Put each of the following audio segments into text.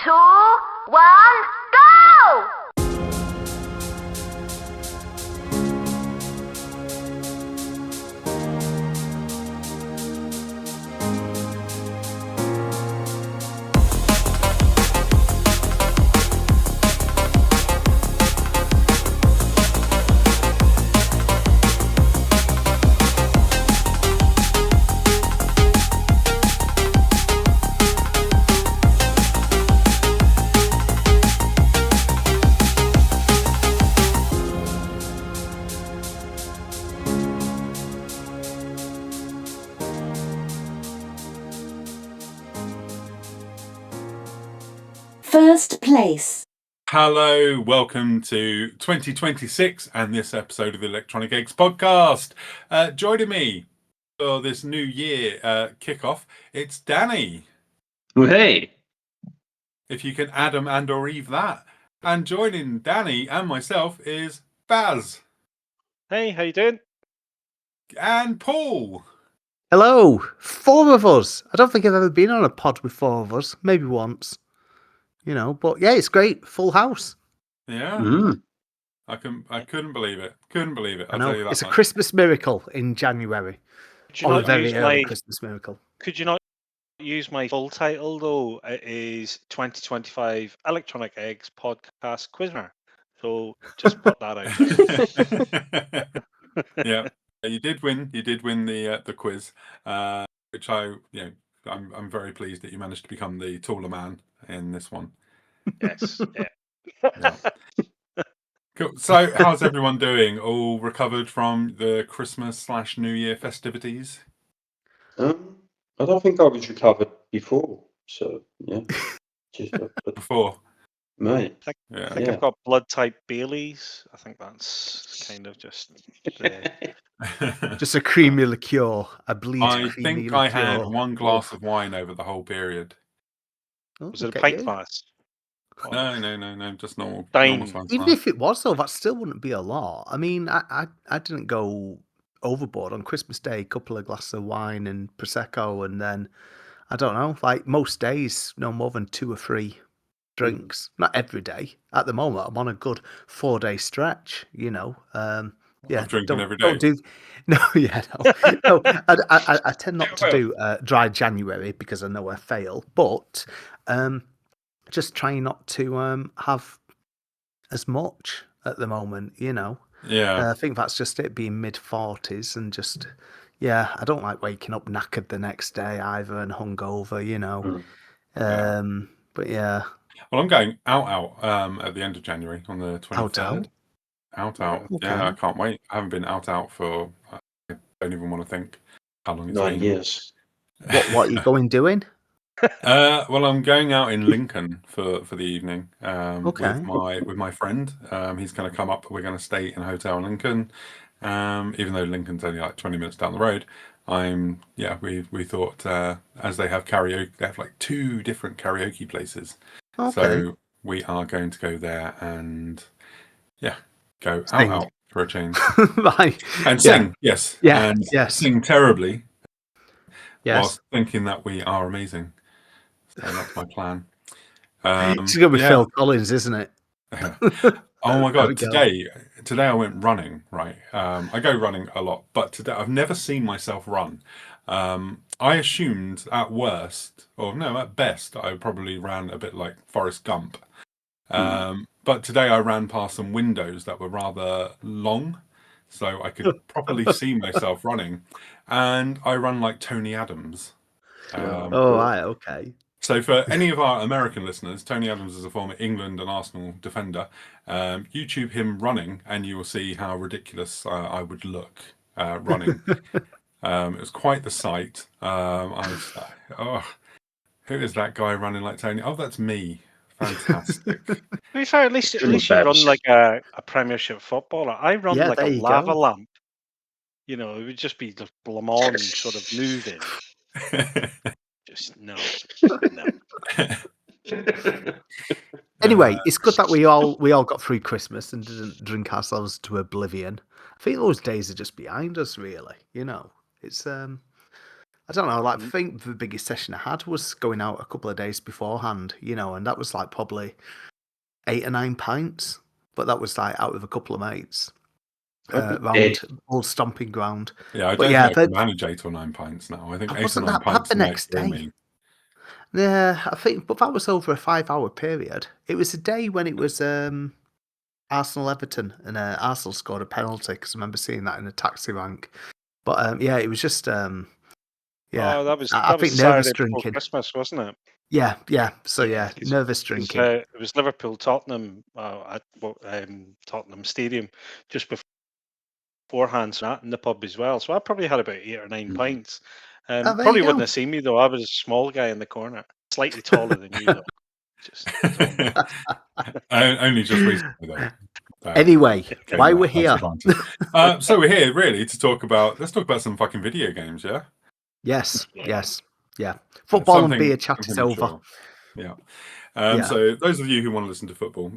2, 1, go! First place. Hello, welcome to 2026 and this episode of the Electronic Eggs podcast. Joining me for this new year kickoff, it's Danny. Well, hey. If you can Adam and or Eve that. And joining Danny and myself is Baz. Hey, how you doing? And Paul. Hello, 4 of us. I don't think I've ever been on a pod with 4 of us. Maybe once, But yeah, it's great. Full house. Yeah. Mm. I couldn't believe it. Couldn't believe it. I I'll know. tell you that It's much. a Christmas miracle in January. Could you Or a not very use early my Christmas miracle. Could you not use my full title though? It is 2025 Electronic Eggs Podcast Quizmer. So just put that out there. Yeah, you did win. You did win the quiz, which I'm very pleased that you managed to become the taller man in this one. Yes. Yeah. Yeah. Cool. So, how's everyone doing? All recovered from the Christmas/New Year festivities? I don't think I was recovered before, so yeah. But Before, mate, I yeah. think I've got blood type Bailey's. I think that's kind of just. Just a creamy liqueur. I bleed I creamy think liqueur. I had one glass of wine over the whole period. Oh, Was it look a at pint you. glass? No, just normal Dine. size Even glass. if it was, though, that still wouldn't be a lot. I mean, I didn't go overboard on Christmas Day. A couple of glasses of wine and Prosecco, and then, I don't know, like most days, no more than 2 or 3 drinks. Not every day. At the moment, I'm on a good 4-day stretch, Yeah, Of drinking don't, every don't day. do. No, yeah, no. I tend not to do dry January because I know I fail, but just trying not to have as much at the moment, Yeah. I think that's just it, being mid-40s and just, yeah, I don't like waking up knackered the next day either and hungover, Yeah. But yeah. Well, I'm going out at the end of January on the 23rd. Out. Okay. Yeah, I can't wait. I haven't been out for, I don't even want to think how long it's 9 been. years. What are you going doing? Well, I'm going out in Lincoln for the evening Okay. with my friend. He's going to come up. We're going to stay in a hotel in Lincoln, even though Lincoln's only like 20 minutes down the road. We thought as they have karaoke, they have like 2 different karaoke places. Okay. So we are going to go there and go Sing. out for a change Right. and sing. Yes. Yeah. And Yes. sing terribly. Yes. Whilst thinking that we are amazing. So that's my plan. It's going to be Phil Collins, isn't it? Oh my There we God. go. Today I went running, right? I go running a lot, but today I've never seen myself run. I assumed at best, I probably ran a bit like Forrest Gump. But today I ran past some windows that were rather long, so I could properly see myself running. And I run like Tony Adams. Right, okay. So for any of our American listeners, Tony Adams is a former England and Arsenal defender. YouTube him running and you will see how ridiculous I would look running. It was quite the sight. I was like, who is that guy running like Tony? Oh, that's me. Fantastic. To be fair, at least you run like a Premiership footballer. I run Yeah, like there a you lava go. lamp. It would just be the Blamont sort of moving. Just no. Anyway, it's good that we all got through Christmas and didn't drink ourselves to oblivion. I think those days are just behind us, really. It's I don't know, like I think the biggest session I had was going out a couple of days beforehand, and that was like probably 8 or 9 pints, but that was like out with a couple of mates round old stomping ground. Yeah, I But don't yeah, think I can manage 8 or 9 pints now. I think I 8 or wasn't 9 that bad pints the might next kill day. me. Yeah, I think, but that was over a 5-hour period. It was a day when it was Arsenal Everton, and Arsenal scored a penalty because I remember seeing that in a taxi rank. But yeah, it was just yeah. Oh, that was I that was think the nervous Saturday before drinking. Christmas, wasn't it? Yeah, yeah. So yeah, 'cause- nervous 'cause, drinking. it was Liverpool Tottenham at Tottenham Stadium just beforehand, so that in the pub as well. So I probably had about 8 or 9 pints. Oh, there Probably you wouldn't go. have seen me though. I was a small guy in the corner, slightly taller than you though. Just Only just recently, though. Anyway, gained why that we're here? advantage. So we're here really to talk about. Let's talk about some fucking video games, yeah. Yes, Yeah. yes, yeah. Football and beer chat is something over. mature. Yeah. Yeah. So those of you who want to listen to football,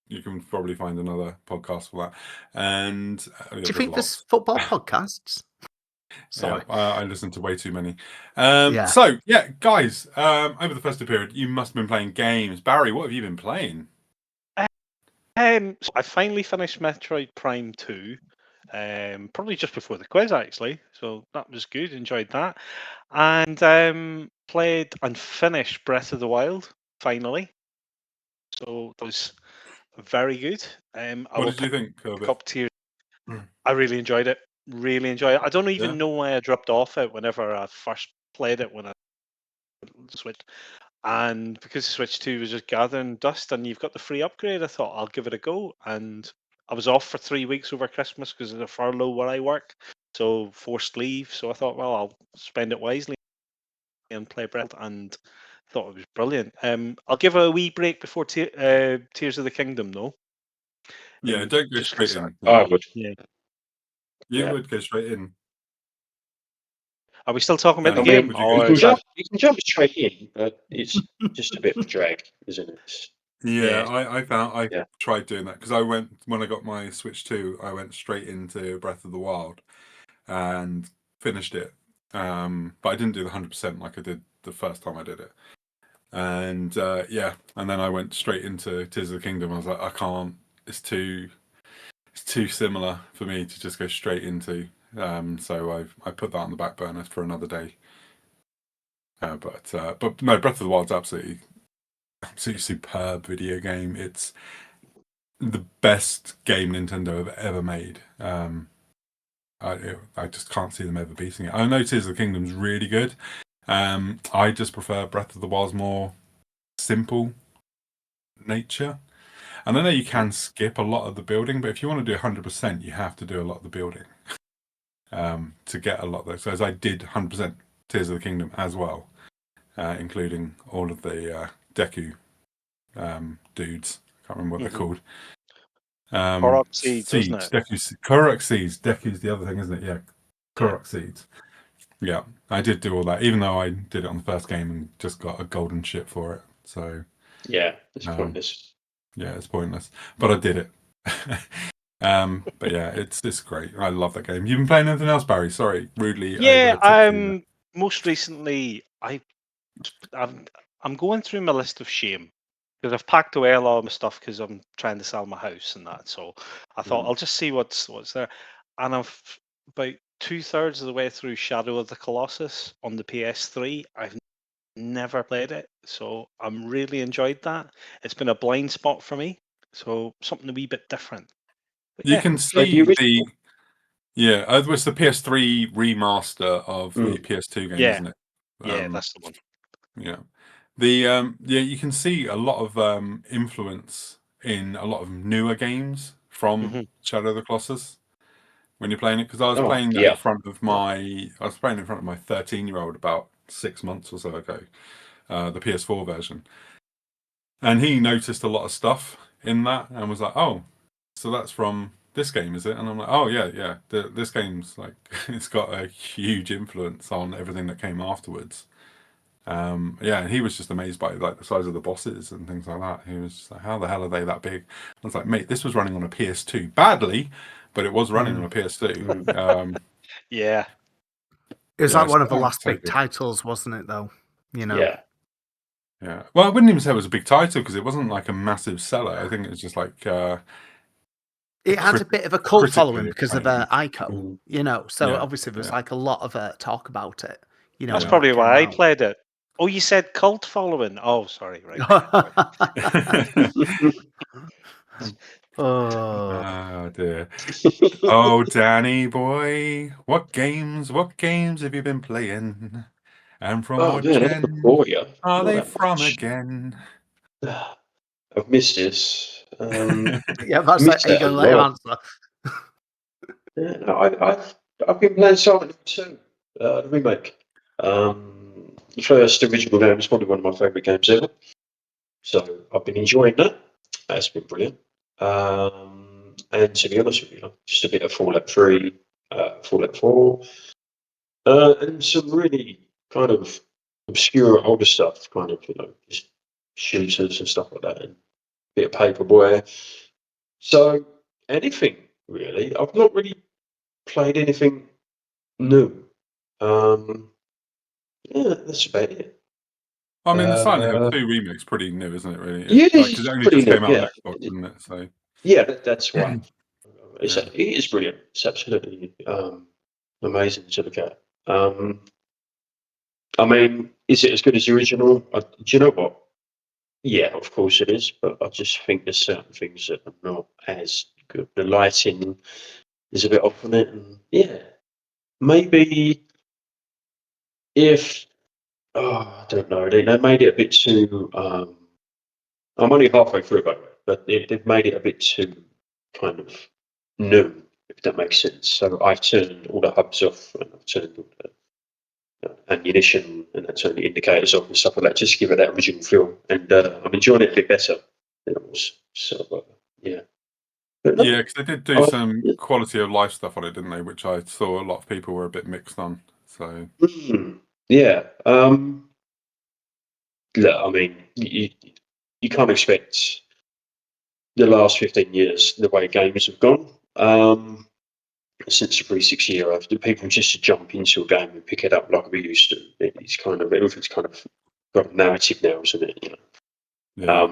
you can probably find another podcast for that. And Do you think there's football podcasts? Sorry. Yeah, I listen to way too many. Yeah. So yeah, guys, over the festive period, you must have been playing games. Barry, what have you been playing? So I finally finished Metroid Prime 2, probably just before the quiz actually. So that was good. Enjoyed that, and played and finished Breath of the Wild finally. So that was very good. I What will did you think of pick it? up tiers. I really enjoyed it. Really enjoyed it. I don't even Yeah. know why I dropped off it whenever I first played it when I switched. And because Switch 2 was just gathering dust and you've got the free upgrade, I thought I'll give it a go. And I was off for 3 weeks over Christmas because of the furlough where I work. So forced leave. So I thought, well, I'll spend it wisely and play Breath, and thought it was brilliant. I'll give it a wee break before Tears of the Kingdom, though. Yeah, don't go just straight 'cause in. I would. Yeah. You would go straight in. Are we still talking about the I game? mean, Or You is that... can jump straight in, but it's just a bit of a drag, isn't it? Yeah, Yeah. I found I Yeah. tried doing that because I went when I got my Switch 2, I went straight into Breath of the Wild and finished it. But I didn't do the 100% like I did the first time I did it. And yeah, and then I went straight into Tears of the Kingdom. I was like, I can't. It's too similar for me to just go straight into. So I put that on the back burner for another day. But no, Breath of the Wild's absolutely superb video game. It's the best game Nintendo have ever made. I just can't see them ever beating it. I know Tears of the Kingdom's really good. I just prefer Breath of the Wild's more simple nature. And I know you can skip a lot of the building, but if you want to do 100%, you have to do a lot of the building to get a lot of those. So as I did 100% Tears of the Kingdom as well, including all of the Deku dudes. I can't remember what they're called. Korok seeds, wasn't it? Korok seeds. Deku's the other thing, isn't it? Yeah, Korok seeds. Yeah, I did do all that, even though I did it on the first game and just got a golden ship for it. So Yeah, it's pointless. yeah, it's pointless. But I did it. But yeah, it's great. I love that game. You've been playing anything else, Barry? Sorry, rudely. Yeah, most recently I'm going through my list of shame because I've packed away a lot of my stuff because I'm trying to sell my house and that. So I thought I'll just see what's there, and I'm about 2/3 of the way through Shadow of the Colossus on the PS3. I've never played it, so I'm really enjoyed that. It's been a blind spot for me, so something a wee bit different. But You yeah, can see it was the PS3 remaster of the PS2 game, yeah, isn't it? yeah, that's the one. Yeah. You can see a lot of influence in a lot of newer games from Shadow of the Colossus when you're playing it, because I was playing that in front of my 13-year-old about 6 months or so ago, the PS4 version, and he noticed a lot of stuff in that and was like, "Oh, so that's from this game, is it?" And I'm like, "Oh yeah. This game's like it's got a huge influence on everything that came afterwards." Yeah, and he was just amazed by like the size of the bosses and things like that. He was just like, "How the hell are they that big?" I was like, "Mate, this was running on a PS2 badly, but it was running on a PS2." Yeah, It was Yeah, like one so of the that was last so big good. titles, wasn't it? Though, you know. Yeah. Yeah. Well, I wouldn't even say it was a big title because it wasn't like a massive seller. I think it was just like It had a bit of a cult following critically because of acclaimed. Ico, Mm. you know. So Yeah, obviously there was yeah. like a lot of talk about it, you know. That's Yeah. When it probably why I came played it. Oh, you said cult following. Oh, sorry. Right. out. Oh, Oh dear. Oh, Danny boy, what games have you been playing? And from Oh what man, I don't gen bore you. are Not they that from much. again? I've missed this. yeah. That's like, Missed are you that a going to let him lot. answer? Yeah, no, I've been playing Silent Hill 2, the remake. The first original game is probably one of my favourite games ever. So I've been enjoying that. That's been brilliant. And to be honest with you, just a bit of Fallout 3, Fallout 4, and some really kind of obscure older stuff, kind of, just shooters and stuff like that, and a bit of Paperboy. So anything really. I've not really played anything new. Um, yeah, that's about it. I mean, the Silent Hill Uh, 2 remake's pretty new, isn't it? Really, yeah, like because it's it only pretty just new. came out on Yeah, Xbox, didn't it? So yeah, that's why. yeah. It is brilliant. It's absolutely amazing to look at. I mean, is it as good as the original? Do you know what? Yeah, of course it is, but I just think there's certain things that are not as good. The lighting is a bit off on it, and yeah, maybe if I don't know, they made it a bit too. I'm only halfway through, by the way, but they've made it a bit too kind of new, if that makes sense. So I've turned all the hubs off, and I've turned all the ammunition, and I turned the indicators off and stuff like that, just to give it that original feel. And I'm enjoying it a bit better than it was. So yeah, but Yeah, no, because they did do some quality of life stuff on it, didn't they? Which I saw a lot of people were a bit mixed on. So yeah. Look, I mean, you can't expect the last 15 years the way games have gone. Since the 360 era, the people just jump into a game and pick it up like we used to. It's kind of everything's kind of got a narrative now, isn't it? yeah.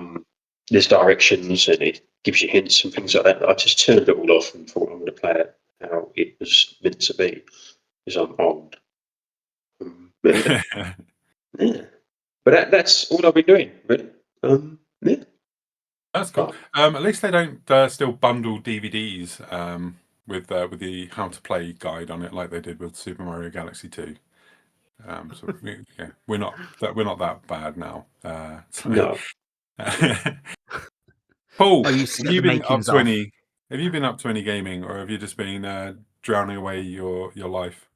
There's directions and it gives you hints and things like that. I just turned it all off and thought I'm going to play it how it was meant to be because I'm old. But, yeah. But that's all I've been doing, really. Yeah. That's cool. At least they don't still bundle DVDs with the how to play guide on it, like they did with Super Mario Galaxy 2. So we're not that bad now. No. Paul, I used to have get you the been up makings to off. any? Have you been up to any gaming, or have you just been drowning away your life?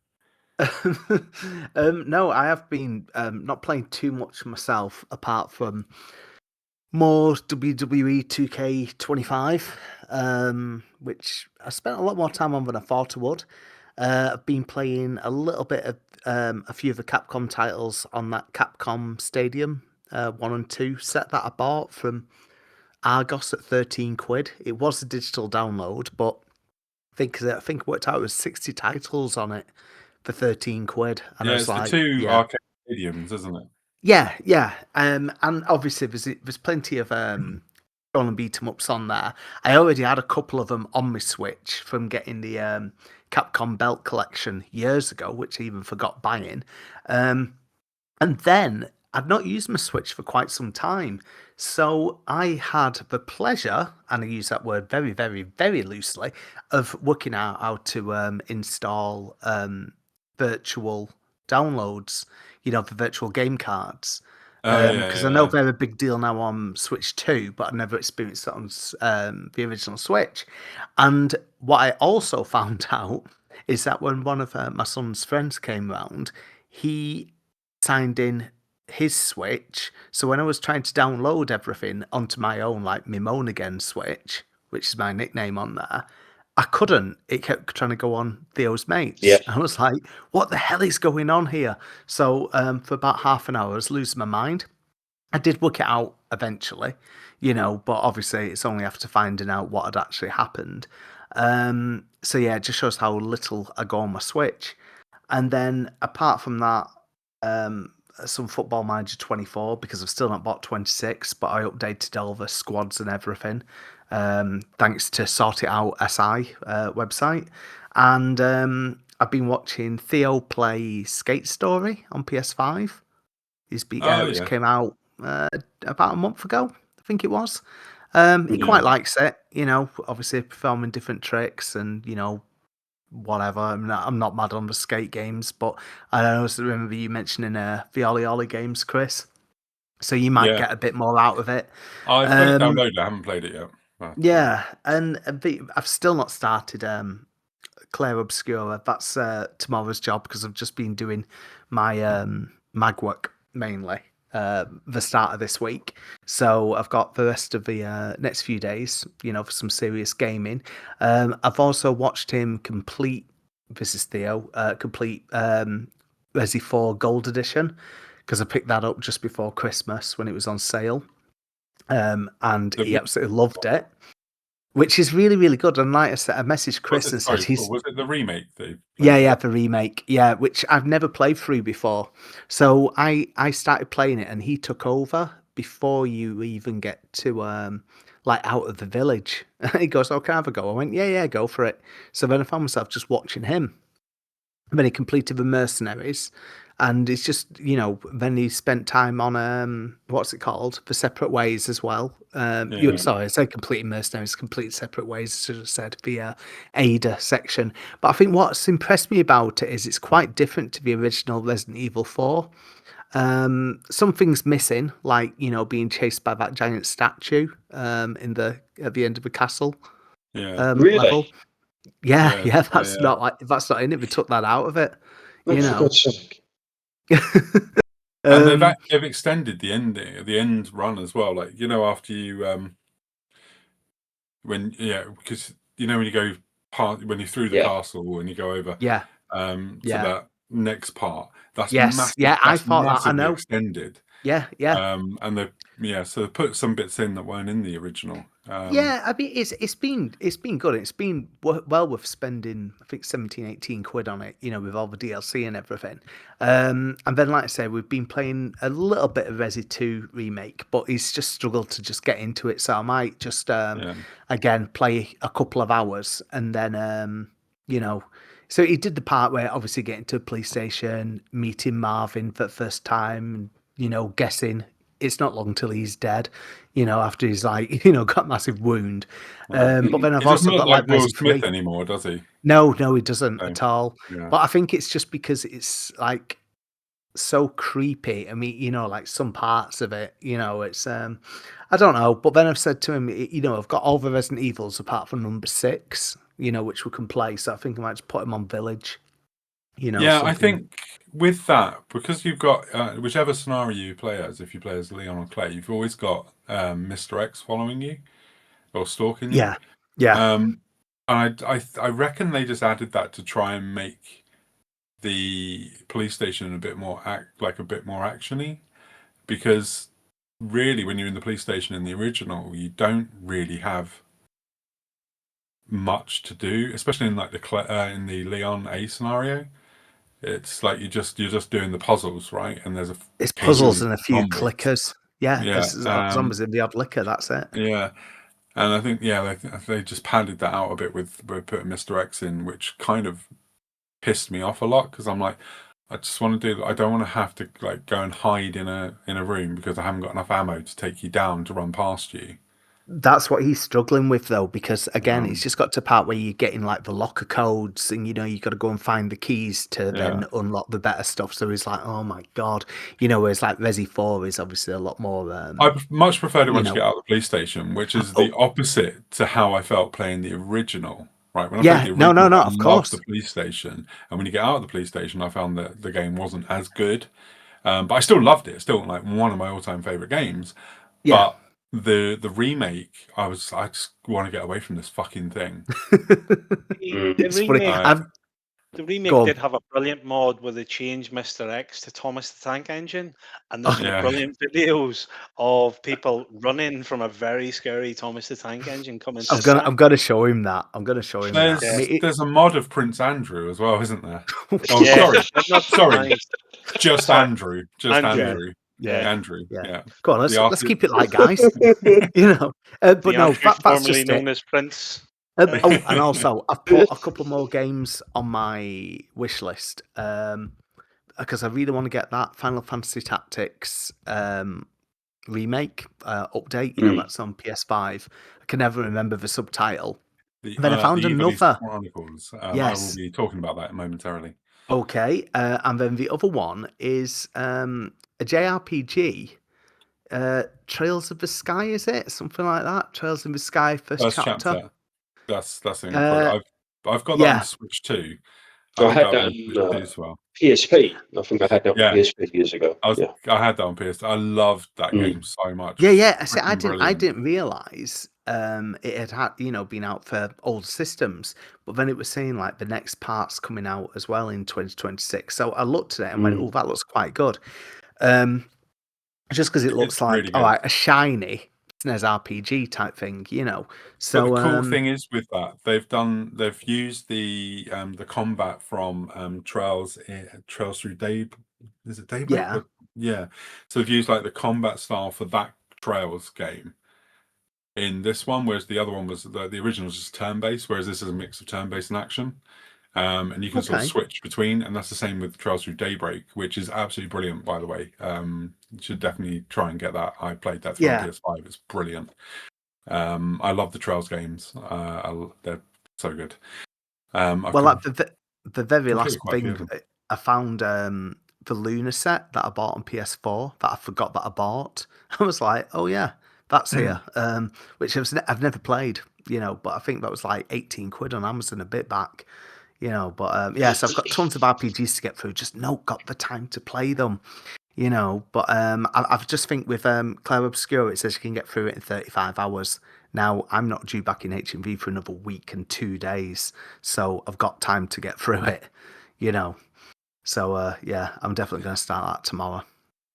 No, I have been not playing too much myself, apart from more WWE 2K25, which I spent a lot more time on than I thought I would. I've been playing a little bit of a few of the Capcom titles on that Capcom Stadium 1 and 2 set that I bought from Argos at 13 quid. It was a digital download, but I think it worked out it was 60 titles on it for 13 quid. And I Yeah, was it's the like, two yeah. arcade stadiums, isn't it? Yeah. And obviously there's plenty of go and beat 'em ups on there. I already had a couple of them on my Switch from getting the Capcom Belt collection years ago, which I even forgot buying. And then I'd not used my Switch for quite some time. So I had the pleasure, and I use that word very, very, very loosely, of working out how to install virtual downloads, the virtual game cards. Oh Because I know yeah. they're a big deal now on Switch 2, but I've never experienced that on the original Switch. And what I also found out is that when one of my son's friends came round, he signed in his Switch. So when I was trying to download everything onto my own, like Mimone Again Switch, which is my nickname on there, I couldn't. It kept trying to go on Theo's mates. Yeah. I was like, what the hell is going on here? So for about half an hour, I was losing my mind. I did work it out eventually, but obviously it's only after finding out what had actually happened. So yeah, it just shows how little I go on my Switch. And then apart from that, some Football Manager 24 because I've still not bought 26, but I updated all the squads and everything, thanks to Sort It Out SI website. And I've been watching Theo play Skate Story on PS5. Which Yeah. came out about a month ago, I think it was. He Yeah. quite likes it, obviously performing different tricks and, whatever. I'm not mad on the skate games, but I also remember you mentioning the Ollie Ollie games, Chris. So you might Yeah. get a bit more out of it. I've got it downloaded. I haven't played it yet. But, Yeah, and I've still not started Claire Obscura. That's tomorrow's job because I've just been doing my mag work mainly the start of this week. So I've got the rest of the next few days, for some serious gaming. I've also watched him complete, this is Theo, complete Resi 4 Gold Edition because I picked that up just before Christmas when it was on sale. And he absolutely loved it. Which is really, really good. And like I said, I messaged Chris and said was it the remake? Yeah, the remake. Yeah, which I've never played through before. So I started playing it and he took over before you even get to out of the village. He goes, "Oh, can I have a go?" I went, Yeah, go for it. So then I found myself just watching him. And then he completed the mercenaries. And it's just, then he spent time on what's it called? The Separate Ways as well. Sorry, I said complete mercenaries, complete separate ways, as I said, the Ada section. But I think what's impressed me about it is it's quite different to the original Resident Evil 4. Something's missing, like, being chased by that giant statue at the end of the castle Really? level. Yeah, that's not in it. We took that out of it. Oh, for God's sake. And they've extended the end run as well. Like, after you because when you go when you're through the castle and you go over to that next part, that's massive. Yeah, I That's thought that. I massively know. extended. Yeah. And so they put some bits in that weren't in the original. Yeah, I mean it's been good. It's been well worth spending, I think 17-18 quid on it, with all the DLC and everything. And then, like I say, we've been playing a little bit of Resi 2 remake, but he's just struggled to just get into it. So I might just again play a couple of hours and then So he did the part where obviously getting to a police station, meeting Marvin for the first time, and guessing it's not long till he's dead, after he's got a massive wound. But then I've He doesn't also look got like Will Resi Smith 3. anymore, does he? No, he doesn't No. at all. Yeah. But I think it's just because it's like so creepy. I mean, like some parts of it, it's I don't know. But then I've said to him, I've got all the Resident Evils apart from number 6, which we can play. So I think I might just put him on Village. I think with that, because you've got whichever scenario you play as, if you play as Leon or Clay, you've always got Mr. X following you or stalking you. Yeah. I reckon they just added that to try and make the police station a bit more actiony, because really when you're in the police station in the original, you don't really have much to do, especially in in the Leon A scenario. It's like you're just doing the puzzles, right? And there's it's puzzles and a few clickers. Yeah, Yeah, zombies in the odd liquor. That's it. Yeah, and I think they just padded that out a bit with putting Mr. X in, which kind of pissed me off a lot because I'm like, I just want to do. I don't want to have to go and hide in a room because I haven't got enough ammo to take you down to run past you. That's what he's struggling with, though, because again, it's just got to a part where you're getting the locker codes, and you got to go and find the keys to then unlock the better stuff. So he's like, "Oh my god," whereas Resi 4 is obviously a lot more. I much preferred it once you get out of the police station, which is the opposite to how I felt playing the original. Right, when I played the original, no, I of loved course. the police station, and when you get out of the police station, I found that the game wasn't as good, but I still loved it. It's still one of my all-time favorite games. Yeah. But the remake, I just want to get away from this fucking thing. It's funny. The remake Go on. did have a brilliant mod where they changed Mr. X to Thomas the Tank Engine, and there's some Yeah. brilliant videos of people running from a very scary Thomas the Tank Engine coming to I'm gonna show him that. I'm gonna show him that. I mean, There's a mod of Prince Andrew as well, isn't there? Oh, Yeah, sorry, but not sorry, nice. just Sorry, Andrew, just Andrew. Andrew, yeah, Andrew. yeah. Yeah, Go on, the let's keep it light, guys. You know, but The no, Andrew that's formerly just known it. as Prince. Oh, and also I've put a couple more games on my wish list because I really want to get that Final Fantasy Tactics remake update. You know, that's on PS5. I can never remember the subtitle. the Then I found Ivalice another. Chronicles. I will Yes. be talking about that momentarily. Okay, and then the other one is a JRPG. Trails of the Sky, is it something like that? Trails in the Sky, first First chapter. chapter. That's incredible. I've got that on Yeah. Switch too. I picked had up that on on Switch 2 as well. PSP. I think I had that on Yeah. PSP years ago. Yeah. I had that on PS. I loved that game so much. Yeah. I see, I Freaking didn't realize it had been out for older systems, but then it was saying like the next part's coming out as well in 2026. So I looked at it and went, "Oh, that looks quite good." Just because it looks It's like really good. a shiny SNES RPG type thing, you know. So But the cool thing is with that, they've used the combat from Trails through Day. Is it Daybreak? Yeah. Yeah. So they've used like the combat style for that Trails game in this one, whereas the other one was the original was just turn-based, whereas this is a mix of turn-based and action. And you can sort of Okay. switch between, and that's the same with Trails Through Daybreak, which is absolutely brilliant, by the way. You should definitely try and get that. I played that through on PS5. It's brilliant. I love the Trails games. They're so good. Like the very last quite a few of thing, them. I found the Luna set that I bought on PS4 that I forgot that I bought. I was like, oh yeah, that's here. Which I've never played, you know, but I think that was like 18 quid on Amazon a bit back, you know. But yes, I've got tons of RPGs to get through, just not got the time to play them, you know. But I've just think with Claire Obscure, it says you can get through it in 35 hours. Now, I'm not due back in HMV for another week and 2 days, so I've got time to get through it, you know. So, yeah, I'm definitely going to start that tomorrow.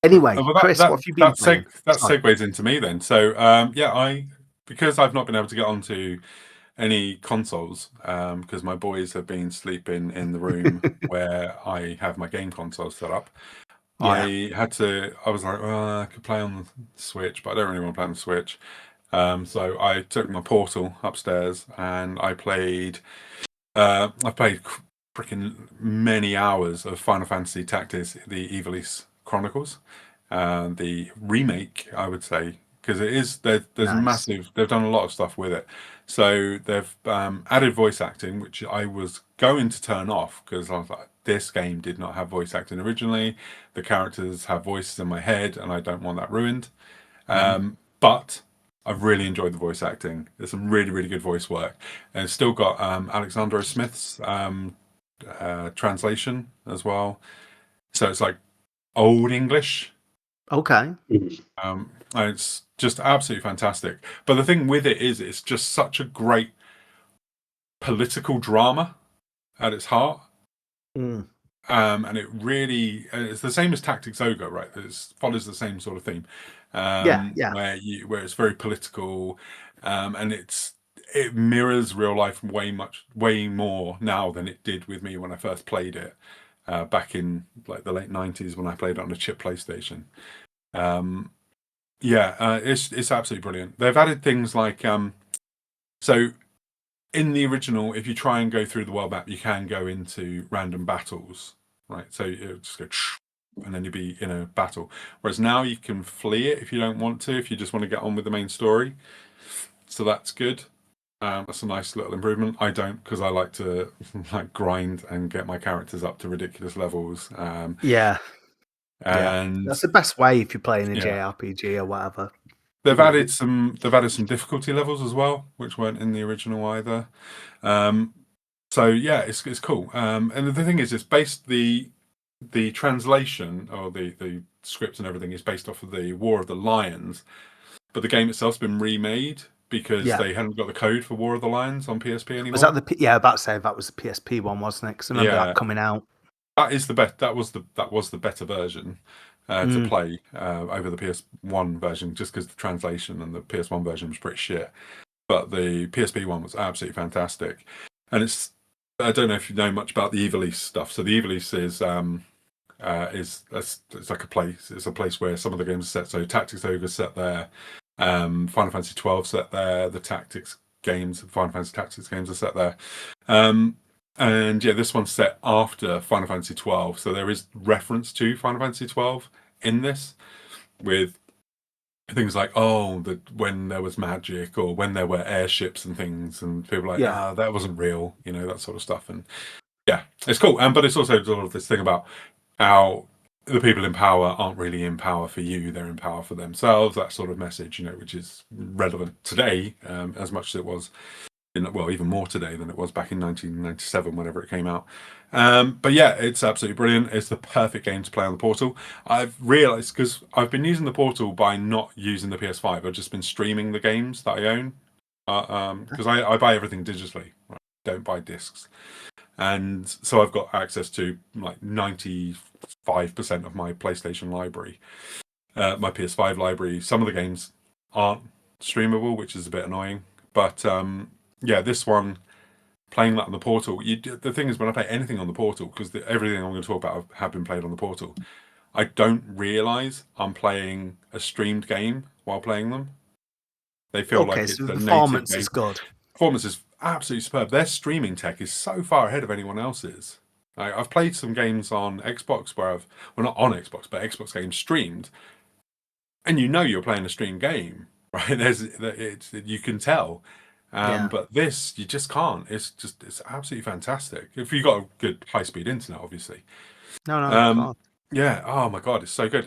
Anyway, Well, Chris, what have you been playing? that Sorry. segues into me then. So, because I've not been able to get onto any consoles, because my boys have been sleeping in the room where I have my game console set up. Yeah. I was like, I could play on the Switch, but I don't really want to play on the Switch. So I took my Portal upstairs and I played freaking many hours of Final Fantasy Tactics, the Ivalice Chronicles, the remake, I would say, because there's Nice. massive. They've done a lot of stuff with it. So they've added voice acting, which I was going to turn off because I was like, this game did not have voice acting originally. The characters have voices in my head, and I don't want that ruined. But I've really enjoyed the voice acting. There's some really, really good voice work, and it's still got Alexandra Smith's translation as well. So it's like old English. Okay. And it's just absolutely fantastic. But the thing with it is, it's just such a great political drama at its heart. And it really, it's the same as Tactics Ogre, right? It follows the same sort of theme. Yeah. Where it's very political, and it mirrors real life way more now than it did with me when I first played it back in like the late 90s when I played it on a chip PlayStation. It's absolutely brilliant. They've added things like so in the original, if you try and go through the world map, you can go into random battles, right? So you just go and then you'll be in a battle. Whereas now you can flee it if you don't want to, if you just want to get on with the main story. So that's good. That's a nice little improvement. I don't, because I like to like grind and get my characters up to ridiculous levels. Yeah. And that's the best way if you're playing a JRPG or whatever. They've added some difficulty levels as well, which weren't in the original either. So yeah, it's cool. And the thing is, it's based the translation or the script and everything is based off of the War of the Lions, but the game itself's been remade because Yeah. they hadn't got the code for War of the Lions on PSP anymore. Was that about to say that was the PSP one, wasn't it? Because I remember that coming out. That is the best. That was the better version to play over the PS1 version, just because the translation and the PS1 version was pretty shit. But the PSP one was absolutely fantastic, and it's. I don't know if you know much about the Ivalice stuff. So the Ivalice it's like a place. It's a place where some of the games are set. So Tactics Ogre set there, Final Fantasy 12 set there. The Tactics games, Final Fantasy Tactics games are set there. And yeah, this one's set after Final Fantasy 12, so there is reference to Final Fantasy 12 in this, with things like when there was magic, or when there were airships and things, and people are like, that wasn't real, that sort of stuff. And yeah, it's cool. But it's also sort of this thing about how the people in power aren't really in power for you; they're in power for themselves. That sort of message, which is relevant today as much as it was. Even more today than it was back in 1997, whenever it came out. But yeah, it's absolutely brilliant. It's the perfect game to play on the Portal. I've realised, because I've been using the Portal by not using the PS5, I've just been streaming the games that I own, because I buy everything digitally, right? Don't buy discs. And so I've got access to like 95% of my PlayStation library, my PS5 library. Some of the games aren't streamable, which is a bit annoying, but yeah, this one, playing that on the Portal. The thing is, when I play anything on the Portal, because everything I'm going to talk about have been played on the Portal, I don't realise I'm playing a streamed game while playing them. They feel like it's so a the native performance game. is good. Performance is absolutely superb. Their streaming tech is so far ahead of anyone else's. I've played some games on Xbox where not on Xbox, but Xbox games streamed, and you're playing a streamed game, right? You can tell. But this, you just can't. It's absolutely fantastic. If you've got a good high-speed internet, obviously. No. Yeah. Oh my God, it's so good.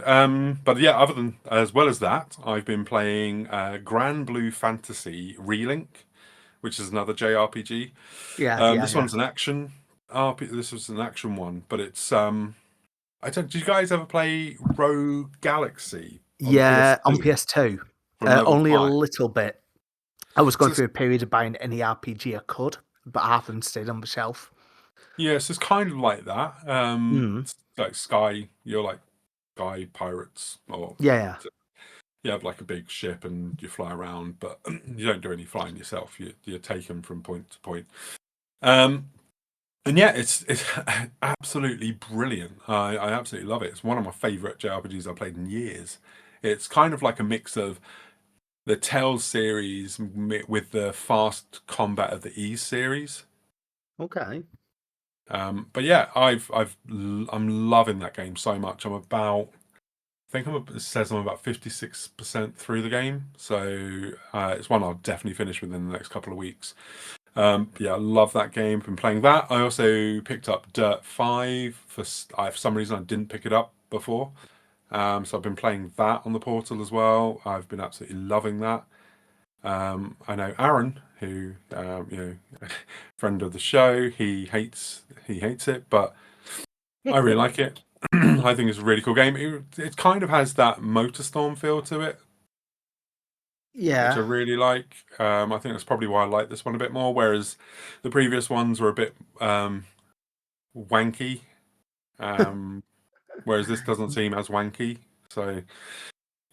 But yeah, as well as that, I've been playing Granblue Fantasy Relink, which is another JRPG. This one's an action RP. This was an action one, but it's Did you guys ever play Rogue Galaxy? On PS2. Only a little bit. I was going through a period of buying any RPG I could, but half of them stayed on the shelf. Yes, it's kind of like that. It's like Sky, you're like Sky pirates, or you have like a big ship and you fly around, but you don't do any flying yourself. You're taken from point to point. And yeah, it's absolutely brilliant. I absolutely love it. It's one of my favourite JRPGs I've played in years. It's kind of like a mix of the Tales series with the fast combat of the Ys series. Okay. But yeah, I'm loving that game so much. It says I'm about 56% through the game, so it's one I'll definitely finish within the next couple of weeks. Yeah, I love that game. Been playing that. I also picked up Dirt 5 for some reason I didn't pick it up before. So I've been playing that on the Portal as well. I've been absolutely loving that. I know Aaron, who friend of the show, he hates it, but I really like it. I think it's a really cool game. It kind of has that MotorStorm feel to it, which I really like. I think that's probably why I like this one a bit more, whereas the previous ones were a bit wanky, whereas this doesn't seem as wanky. So,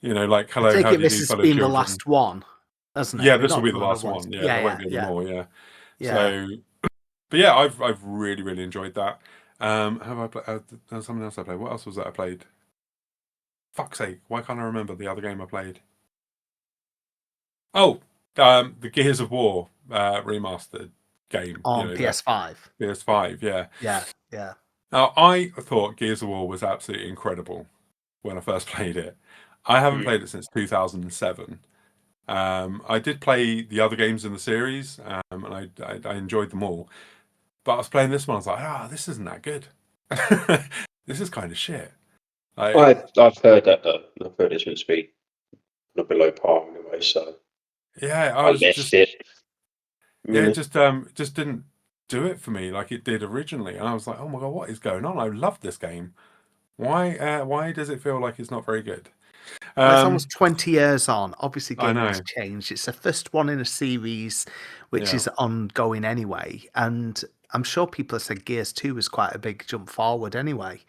like, hello, I take how it do you this do, has fellow been children? the last one, hasn't it? Yeah, They've this will not be the done other last ones. one. Yeah, there won't be any more. Yeah. Yeah. So, but yeah, I've really, really enjoyed that. Have I played? There's something else I played. What else was that I played? Fuck's sake! Why can't I remember the other game I played? Oh, the Gears of War remastered game On PS5. PS5. Yeah. Yeah. Now, I thought Gears of War was absolutely incredible when I first played it. I haven't played it since 2007. I did play the other games in the series, and I enjoyed them all. But I was playing this one, I was like, this isn't that good. This is kind of shit. I've heard that though. I've heard it's going to be not below par anyway, so yeah, I left it. Yeah, it just didn't do it for me like it did originally, and I was like, oh my God, what is going on? I love this game. Why does it feel like it's not very good? It's almost 20 years on. Obviously, I gaming's know. changed. It's the first one in a series which Yeah. is ongoing anyway. And I'm sure people have said Gears 2 was quite a big jump forward anyway.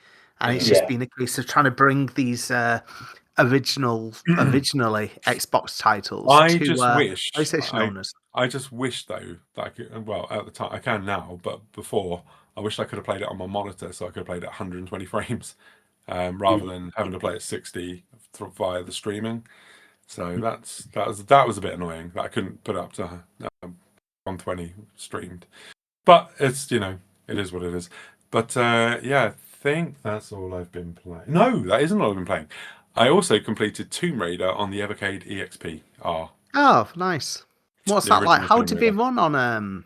And it's Yeah. just been a case of trying to bring these originally Xbox titles I to just wish PlayStation I owners. I just wish though that I could, well, at the time I can now, but before I wish I could have played it on my monitor, so I could have played it 120 frames, rather than having to play it 60 via the streaming. So that was a bit annoying that I couldn't put it up to 120 streamed. But it's, it is what it is. But yeah, I think that's all I've been playing. No, that isn't all I've been playing. I also completed Tomb Raider on the Evercade EXP-R, Oh, nice. What's the that like? original How Tomb did they Raider. run on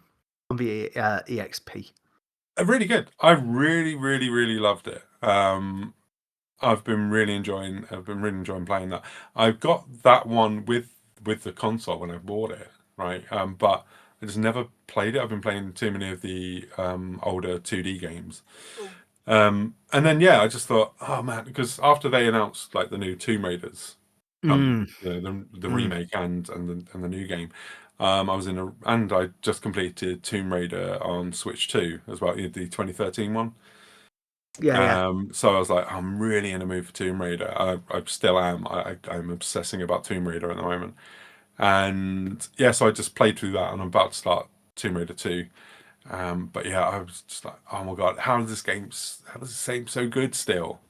the EXP? Really good. I really, really, really loved it. I've been really enjoying playing that. I've got that one with the console when I bought it, right? But I just never played it. I've been playing too many of the older 2D games. And then yeah, I just thought, oh man, because after they announced like the new Tomb Raiders, Mm. the remake and the new game, and I just completed Tomb Raider on Switch 2 as well, the 2013 one. Yeah. So I was like, I'm really in a mood for Tomb Raider. I still am. I'm obsessing about Tomb Raider at the moment. And yeah, so I just played through that, and I'm about to start Tomb Raider 2. But yeah, I was just like, oh my god, how does this game so good still?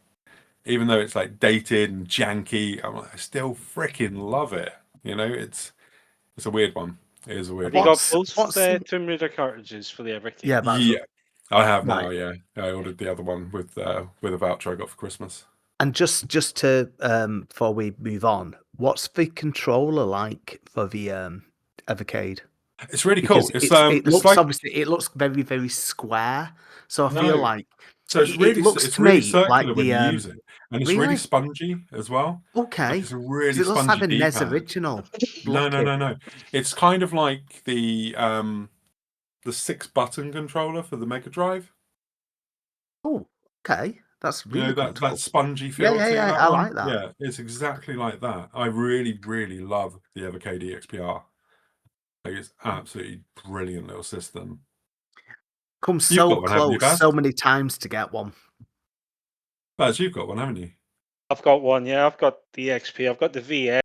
Even though it's like dated and janky, I still freaking love it. It's a weird one. It is a weird Have you one. got both what's Tomb Raider cartridges for the Evercade? Yeah, that's Yeah, I have now. right. Yeah, I ordered the other one with a voucher I got for Christmas. And just to before we move on, what's the controller like for the Evercade? It's really cool. Because it It's looks like obviously it looks very very square, so I feel no. like So it looks it's to really me like circular when the you use it, and it's really really spongy as well. Like okay it's a because really it looks like spongy the NES D-pad. original No, no, looking. no, no. It's kind of like the 6-button controller for the Mega Drive. Oh, okay, that's You know really that comfortable. spongy Yeah, feel yeah, to yeah. that I one. like that. Yeah, it's exactly like that. I really, really love the Evercade EXPR. Like it's absolutely brilliant little system. Come You've so got one, haven't you, close so Baz? many times to get one. Baz, you've got one, haven't you? I've got one, yeah. I've got the XP. I've got the VS,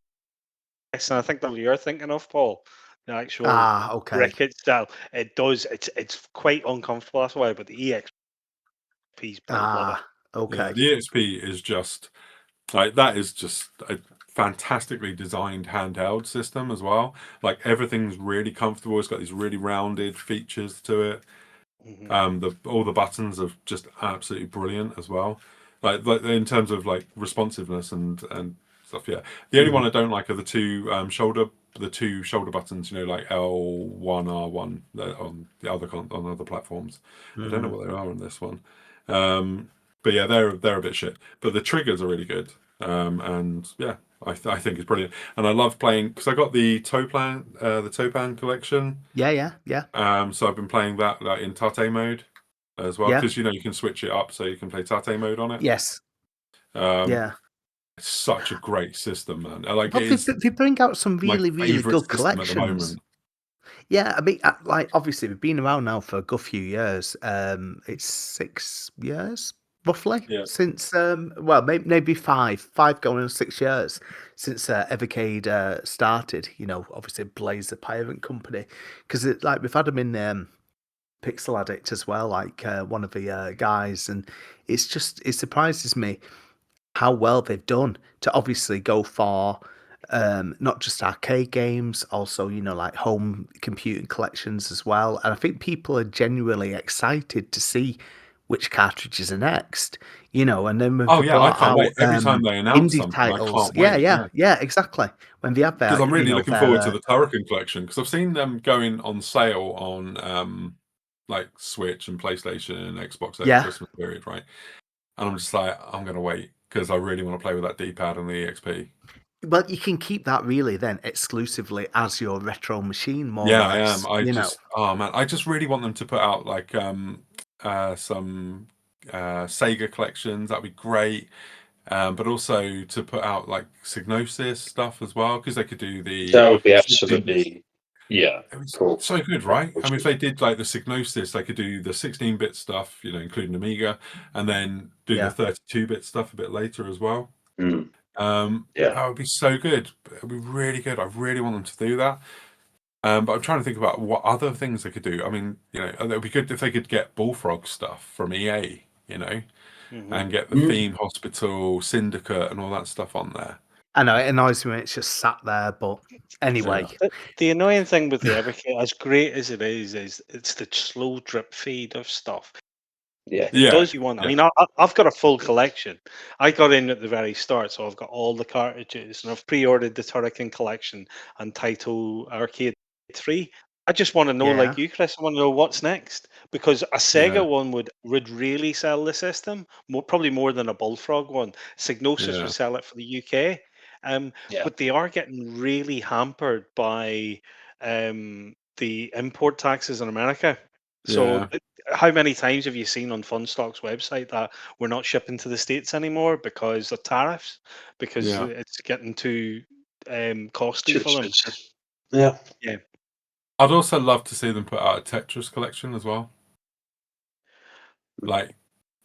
and I think that you're thinking of, Paul. The actual Ah, okay. brick style. It does. It's quite uncomfortable. That's why. But the EXP's built. Love it. Ah, Yeah, okay. the EXP is just like that is just a fantastically designed handheld system as well. Like everything's really comfortable. It's got these really rounded features to it. All the buttons are just absolutely brilliant as well. Like in terms of like responsiveness and stuff. Yeah, the only one I don't like are the two shoulder buttons. Like L1 R1 on the on other platforms. I don't know what they are on this one. But yeah, they're a bit shit. But the triggers are really good. And yeah, I think it's brilliant. And I love playing because I got the Topan collection. Yeah. So I've been playing that like in Tate mode as well Yeah. because you can switch it up so you can play Tate mode on it. Yes. Um, Yeah. it's such a great system, man. Like But it is they bring out some my really, really favorite good system at the collections. moment. Yeah, I mean, like obviously we've been around now for a good few years. It's 6 years roughly Yeah. since well maybe five going on 6 years since Evercade started. Obviously Blaze the parent company because like we've had them in Pixel Addict as well, like one of the guys, and it surprises me how well they've done to obviously go for not just arcade games, also like home computing collections as well. And I think people are genuinely excited to see which cartridges are next. And then when Oh they yeah, I brought can't wait. out Every time they announce indie something, I titles, can't yeah, wait. yeah, Yeah. yeah, exactly. When they have Because their, I'm really looking forward to their the Turrican collection because I've seen them going on sale on like Switch and PlayStation and Xbox over yeah. Christmas period, right? And I'm just like, I'm gonna wait because I really want to play with that D-pad and the EXP. Well, you can keep that really then exclusively as your retro machine, more or Yeah, I am. less. Oh man, I just really want them to put out like some Sega collections. That'd be great. but also to put out like Psygnosis stuff as well, because they could do the That would be 16. absolutely, yeah, It was cool. so good, right? I mean, if they did like the Psygnosis, they could do the 16-bit stuff, including Amiga, and then do the Yeah. 32-bit stuff a bit later as well. Mm, yeah. That would be so good. It would be really good. I really want them to do that. But I'm trying to think about what other things they could do. I mean, it would be good if they could get Bullfrog stuff from EA, Mhm. and get the Mm. Theme Hospital, Syndicate, and all that stuff on there. I know it annoys me when it's just sat there, but anyway. The annoying thing with the Evercade, as great as it is it's the slow drip feed of stuff. Yeah. It does you want. I Yeah. mean, I've got a full collection. I got in at the very start, so I've got all the cartridges, and I've pre-ordered the Turrican collection and Taito Arcade 3. I just want to know, Yeah. like you, Chris, I want to know what's next, because a Sega Yeah. one would really sell the system, probably more than a Bullfrog one. Psygnosis Yeah. would sell it for the UK, Yeah. but they are getting really hampered by the import taxes in America. So Yeah. how many times have you seen on Funstock's website that we're not shipping to the States anymore because of tariffs? Because Yeah. it's getting too costly Too for them. expensive. Yeah. Yeah. I'd also love to see them put out a Tetris collection as well. Like,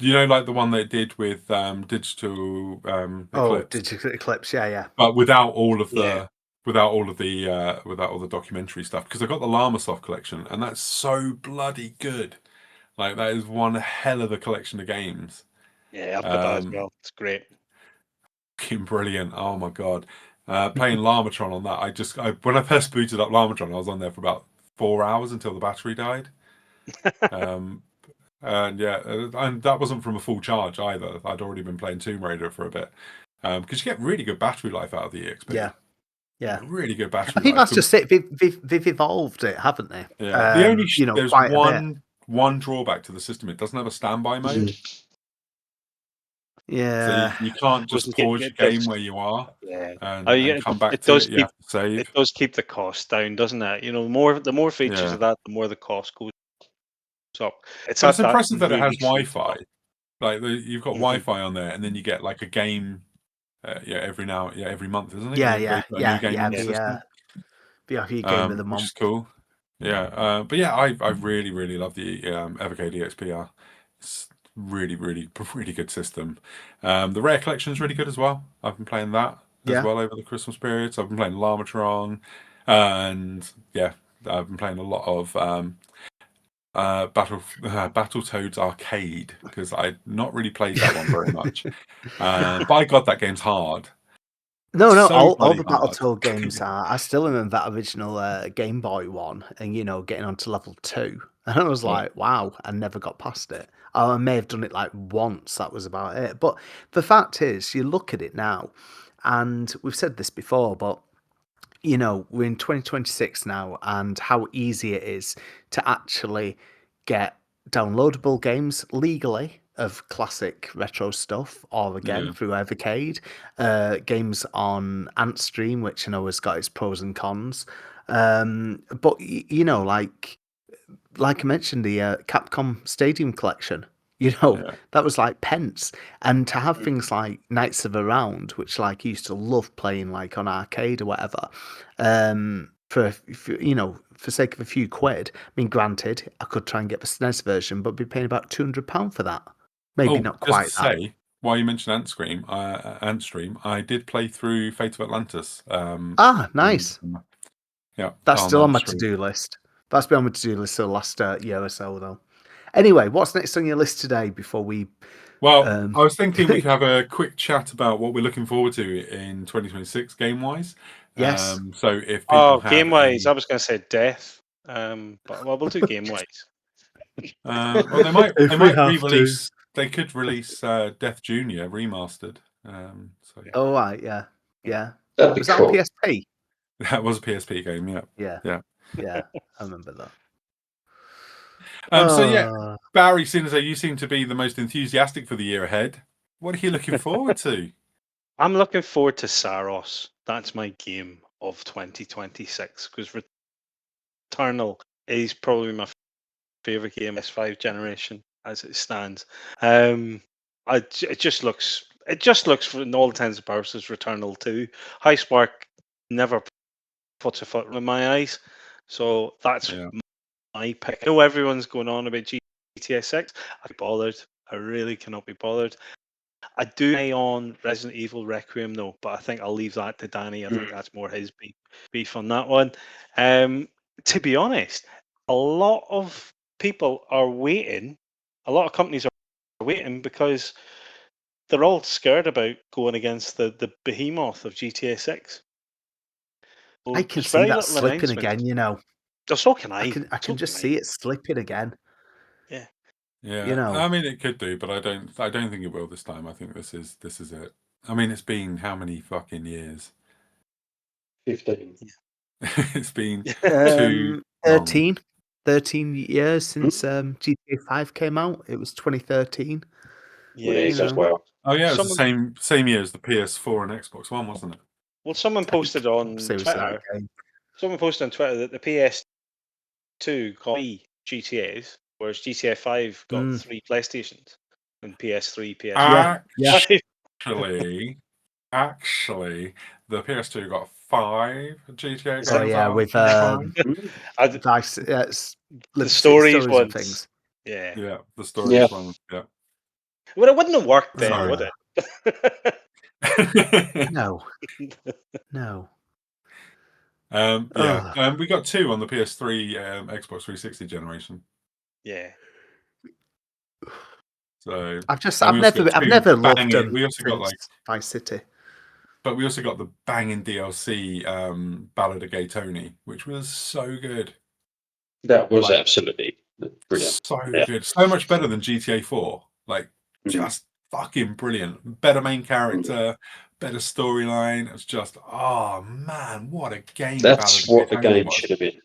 like the one they did with Digital Oh, Eclipse, Digital Eclipse, yeah. but without all of Yeah. the documentary stuff. Because I got the Llamasoft collection, and that's so bloody good. Like, that is one hell of a collection of games. Yeah, I've got that as well. It's great. Fucking brilliant! Oh my god, playing Lamatron on that. When I first booted up Lamatron, I was on there for about 4 hours until the battery died. And yeah, and that wasn't from a full charge either. I'd already been playing Tomb Raider for a bit, because you get really good battery life out of the EXP. Yeah. Really good I battery think life. that's just it. They've evolved it, haven't they? Yeah. The only there's quite a bit. one drawback to the system. It doesn't have a standby mode, so Yeah. you can't just pause your game where you are Yeah. and come back It to does it. You keep have to save. it does keep the cost down, doesn't it? The more features Yeah. of that, the more the cost goes up. But It's it's at that impressive that it has really sweet Wi-Fi. spot. Like you've got Mhm. Wi-Fi on there, and then you get like a game. Every month, isn't it? Yeah. They put a new game on the The system. VIP game of the Which month. is cool. Yeah, but yeah, I really really love the Evercade EXPR. It's really really really good system. The Rare Collection is really good as well. I've been playing that as Yeah. well over the Christmas period. So I've been playing Lamatron, and yeah, I've been playing a lot of Battletoads Arcade, because I'd not really played that one very much. By God, that game's hard. No, So all bloody the hard. Battletoad games are. I still remember that original Game Boy one, and getting onto level 2, and I was Yeah. like, "Wow!" I never got past it. I may have done it like once. That was about it. But the fact is, you look at it now, and we've said this before, but we're in 2026 now, and how easy it is to actually get downloadable games legally of classic retro stuff, or again Yeah. through Evercade, games on Antstream, which I know has got its pros and cons. But like I mentioned, the Capcom Stadium collection, Yeah. that was like pence. And to have things like Knights of a Round, which like I used to love playing like on arcade or whatever, for sake of a few quid. I mean, granted, I could try and get the SNES version, but be paying about £200 for that. Maybe not Just quite to that. say, while you mentioned Antstream, I did play through Fate of Atlantis. Nice. Yeah, That's still on my Antstream. to-do list. That's been on my to-do list for the last year or so, though. Anyway, what's next on your list today before we... Well, I was thinking we could have a quick chat about what we're looking forward to in 2026 game-wise. Yes. So if people have Game wise, any... I was going to say death. But we'll do game wise. well, they might If we re-release. have to. They could release Death Junior remastered. So Oh, right, yeah. That'd be Was that cool. on PSP? that was a PSP game. Yeah. Yeah, I remember that. So yeah, Uh, Barry, seeing as though you seem to be the most enthusiastic for the year ahead, what are you looking forward to? I'm looking forward to Saros. That's my game of 2026, because Returnal is probably my favorite game S5 generation as it stands. It just looks it just looks, for in all intents and purposes, Returnal 2. High Spark never puts a foot in my eyes, so that's Yeah. my pick. I know everyone's going on about GTA 6. I can't be bothered. I really cannot be bothered. I do eye on Resident Evil Requiem though, but I think I'll leave that to Danny. I think that's more his beef on that one. To be honest, a lot of people are waiting. A lot of companies are waiting because they're all scared about going against the behemoth of GTA 6. I can There's see very that little slipping announcement. again. You know, Oh, so can I I. can So just can see I. it slipping again. Yeah. Yeah, You know. I mean, it could do, but I don't think it will this time. I think this is it. I mean, it's been how many fucking years? 15. It's been too long. 13 years since GTA 5 came out. It was 2013. Well, Yeah. there you go. know. Well, Oh yeah, it was the Someone, same year as the PS4 and Xbox One, wasn't it? well, someone posted on Seriously, that Twitter. game. Someone posted on Twitter that the PS2 got 3 GTAs, whereas GTA 5 got 3 PlayStations and PS3, PS4. Yeah. Actually, the PS2 got 5 GTA Is games Oh that- yeah, out with at the same time. Vice, the City stories and ones. things. Yeah. Yeah, the stories one. Yeah. Well, it wouldn't have worked then, Sorry. would it? No. No. Yeah. Ugh. We got 2 on the PS3, Xbox 360 generation. Yeah. So I've and we also got I've 2 never loved banging. them We also got since Vice City. but we also got the banging DLC, Ballad of Gay Tony, which was so good. that was Like, absolutely brilliant. so Yeah. good. So much better than GTA 4. Like, Mhm. just fucking brilliant. Better main character, better storyline. It's just, oh man, what a game That's Ballad of what Gay the Tony game was. should have been.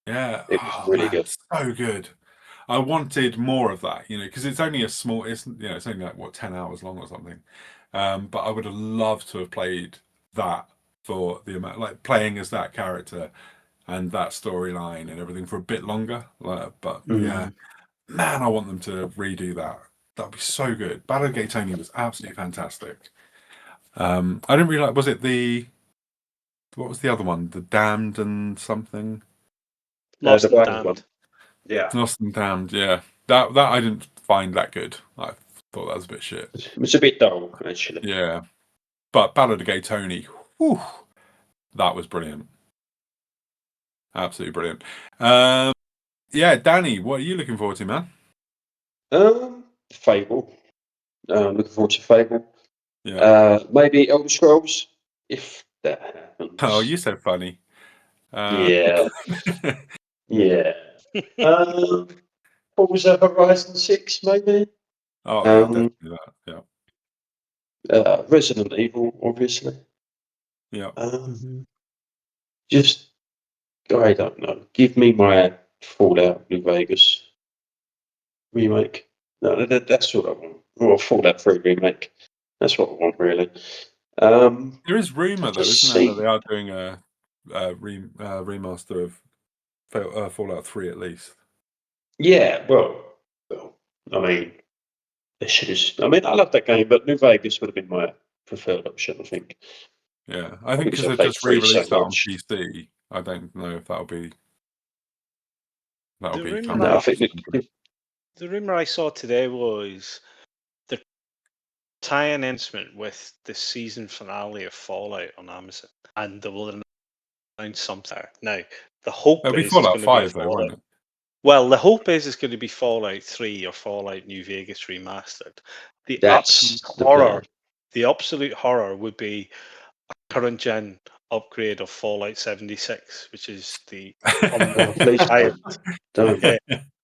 Yeah. It was Oh really man, good. so good. I wanted more of that, because it's only a small, it's only like what 10 hours long or something. But I would have loved to have played that for the amount, like playing as that character and that storyline and everything for a bit longer. But yeah, man, I want them to redo that. That'd be so good. Battle of Gay Tony was absolutely fantastic. I didn't really like. Was it what was the other one? The Damned and something. Lost The and Wild one. Damned. Yeah. Lost and Damned. Yeah, that I didn't find that good. I thought that was a bit shit. It was a bit dull, actually. Yeah, but Battle of the Gay Tony, whew, that was brilliant. Absolutely brilliant. Yeah, Danny, what are you looking forward to, man? Fable. Looking forward to Fable. Yeah. Maybe Elder Scrolls, if that happens. Oh, you said funny. Yeah. Yeah. What was that? Horizon 6, maybe? Oh yeah, definitely that. Yeah. Resident Evil, obviously. Yeah. Just, I don't know. Give me my Fallout New Vegas remake. No, that's what I want. Or Fallout 3 remake. That's what I want, really. There is rumor I've though, just isn't there, that seen. they are doing a remaster of Fallout 3 at least. Yeah, well, I mean, they should have. I mean, I love that game, but New Vegas would have been my preferred option, I think. Yeah, I think because I they've played just 3 so re-released that on much. PC. I don't know if that'll be The rumor coming No, I out. think The rumor I saw today was the tie-in announcement with the season finale of Fallout on Amazon, and they will announce something. Now, the hope It'll be is it's Fallout going to be a 5 though, Fallout. won't it? Well, the hope is it's going to be Fallout 3 or Fallout New Vegas remastered. The that's the horror, plan. the absolute horror would be a current gen upgrade of Fallout 76, which is the Oh, please highest. don't. Yeah.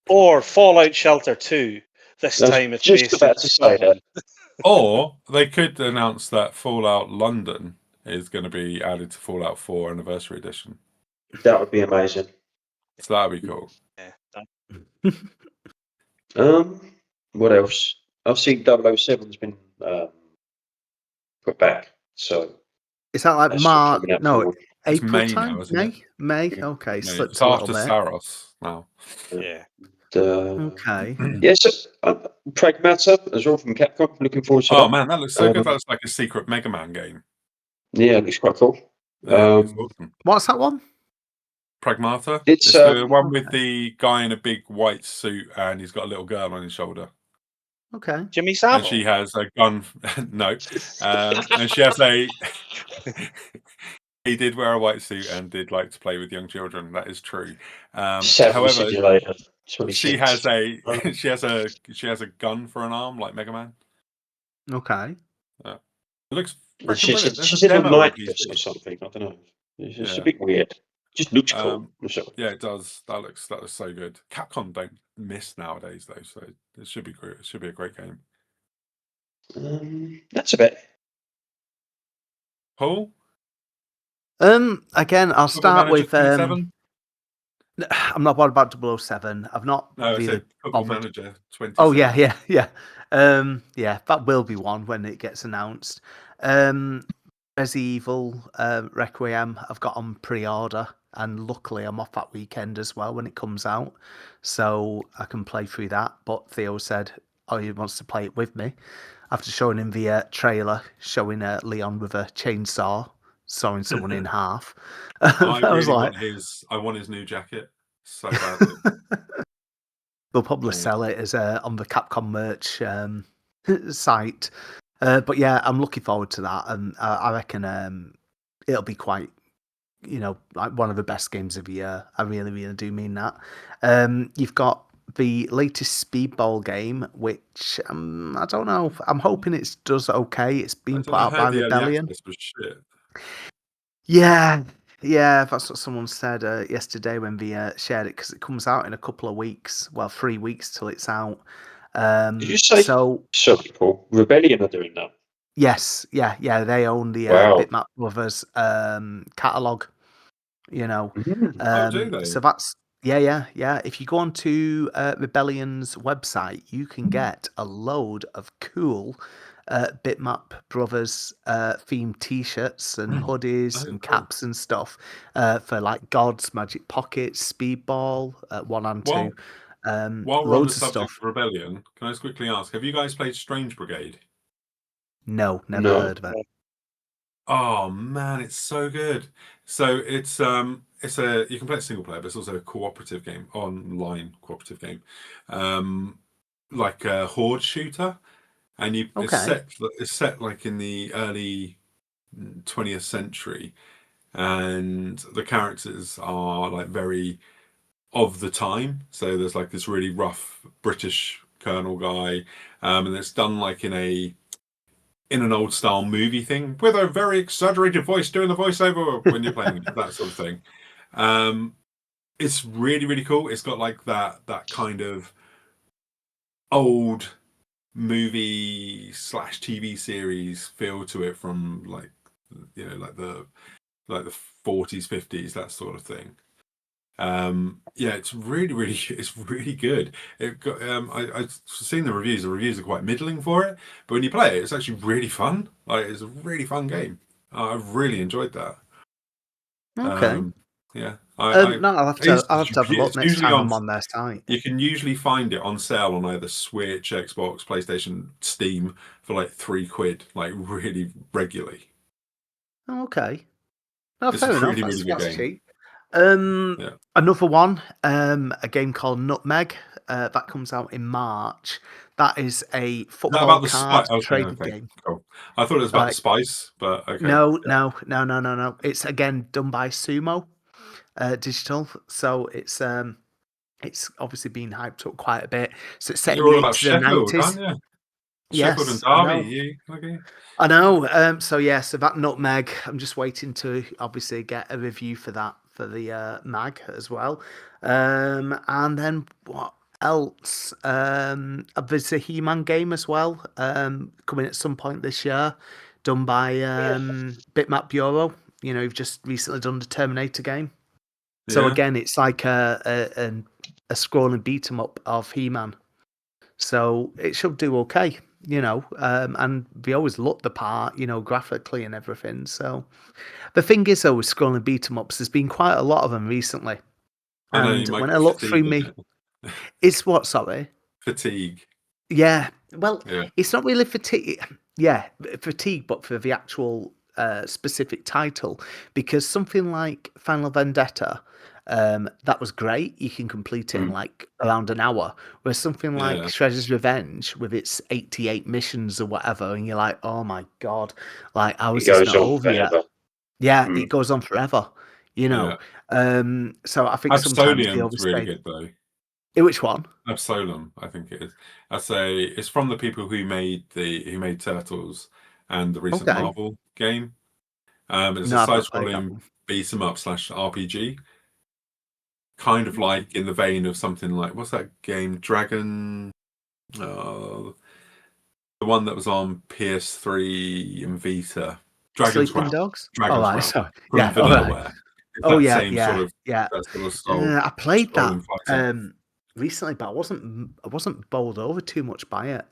Or Fallout Shelter 2. This I was time it's just based in about to say that. Scotland. Or they could announce that Fallout London is going to be added to Fallout 4 Anniversary Edition. That would be amazing. So that'd be cool. Yeah. What else? I've seen 007's been put back, so Is that like that's not March? coming out No, for It's April May time? now, isn't it? May? Yeah. Okay, May. slipped It's a little after bit. Saros now. Yeah. Okay. Yes, Pragmata as well from Capcom. Looking forward to Oh that. man, that looks so good. That looks like a secret Mega Man game. Yeah, it looks quite cool. Yeah, it's awesome. What's that one? Pragmata. It's the one okay. with the guy in a big white suit and he's got a little girl on his shoulder. Okay. Jimmy And Savile. she has a gun. No. And she has a. He did wear a white suit and did like to play with young children. That is true. Savile However, Simulator. she 26. has a she has a gun for an arm like Mega Man. Okay. It looks And freaking brilliant. There's she's a in a demo on night dress or PC. something. I don't know. It's a Yeah. bit weird. Just looks cool. Yeah, it does. That looks so good. Capcom don't miss nowadays though, so it should be great. It should be a great game. That's about it. Paul, Again, I'll Football start Manager with 27. I'm not bothered about 007. I've not No, I really said Football bothered. Manager 27. Oh yeah. Yeah, that will be one when it gets announced. Resident Evil Requiem, I've got on pre-order, and luckily I'm off that weekend as well when it comes out, so I can play through that. But Theo said, "Oh, he wants to play it with me." After showing him the trailer showing Leon with a chainsaw sawing someone in half, I I was really like, want his new jacket so badly. they'll probably Yeah. sell it as on the Capcom merch site. But yeah, I'm looking forward to that, and I reckon it'll be quite, like one of the best games of the year. I really, really do mean that. You've got the latest Speedball game, which I don't know. I'm hoping it does okay. It's been put I out by heard the early Rebellion. access was shit. Yeah, that's what someone said yesterday when they shared it, because it comes out in a couple of weeks. Well, 3 weeks till it's out. Did you say? So Sorry, Paul. Rebellion are doing that. yes, yeah, they own the Wow. Bitmap Brothers catalog. Oh, do they? So that's yeah. If you go onto Rebellion's website, you can get a load of cool Bitmap Brothers themed T-shirts and hoodies Oh, and cool. caps and stuff for like Gods, Magic Pockets, Speedball 1 and 2, While we're on the loads of subject stuff. of Rebellion, can I just quickly ask, have you guys played Strange Brigade? No, never No. heard of it. Oh man, it's so good. So it's a you can play it single player, but it's also a cooperative game, online cooperative game, like a horde shooter, and Okay. it's set like in the early 20th century, and the characters are like very of the time. So there's like this really rough British colonel guy, and it's done like in an old style movie thing with a very exaggerated voice doing the voiceover when you're playing it, that sort of thing. It's really, really cool. It's got like that kind of old movie / TV series feel to it from like like the 40s, 50s, that sort of thing. Yeah, it's really it's really good. It got I've seen the reviews. The reviews are quite middling for it, but when you play it, it's actually really fun. Like it's a really fun game. I've really enjoyed that. Okay. Yeah, No, I'll have to have a look it's next usually time on. I'm on their site. You can usually find it on sale on either Switch, Xbox, PlayStation, Steam for like £3, like really regularly. Oh, okay. No, It's a fair enough. really, really good That's game. cheap. Yeah. Another one, a game called Nutmeg, that comes out in March. That is a Is that football about the card spice? Okay, trading okay, game. cool. I thought it was about the spice, but okay. No. It's again done by Sumo Digital, so it's obviously been hyped up quite a bit. So it's set in You're the all about 80s and Sheffield, 90s. aren't you? Sheffield and Yes, I Derby, know. you okay? I know. So that Nutmeg, I'm just waiting to obviously get a review for that for the mag as well. And then what else? There's a He-Man game as well, coming at some point this year, done by Bitmap Bureau. You've just recently done the Terminator game. So Yeah. again, it's like a scrolling beat 'em up of He-Man. So it should do okay, and they always look the part, graphically and everything. So the thing is, though, with scrolling beat 'em ups, there's been quite a lot of them recently. I know you And might when get I look through fatigued on me, it. It's what? Sorry. Fatigue. Yeah. Well, Yeah. it's not really fatigue. Yeah, fatigue, but for the actual specific title, because something like Final Vendetta, that was great. You can complete it in like around an hour. Whereas something like Yeah. Shredder's Revenge with its 88 missions or whatever, and you're like, oh my god, like how It is this goes not on over yet? forever. Yeah, Mm. it goes on forever. You know. So I think sometimes they Absololium's really overstay. good though. Which one? Absololium, I think it is. I say it's from the people who made Turtles and the recent Okay. Marvel game. It's a No, I've not played that side-scrolling one. beat 'em up / RPG, kind of like in the vein of something like what's that game? Dragon, the one that was on PS3 and Vita. Dragon's Sleeping Crown. Dogs? All Dragon's right, Crown sorry. from Yeah, all right. Vanillaware. It's Oh that yeah, same yeah, sort of yeah. style I played that scrolling fighter. recently, but I wasn't bowled over too much by it.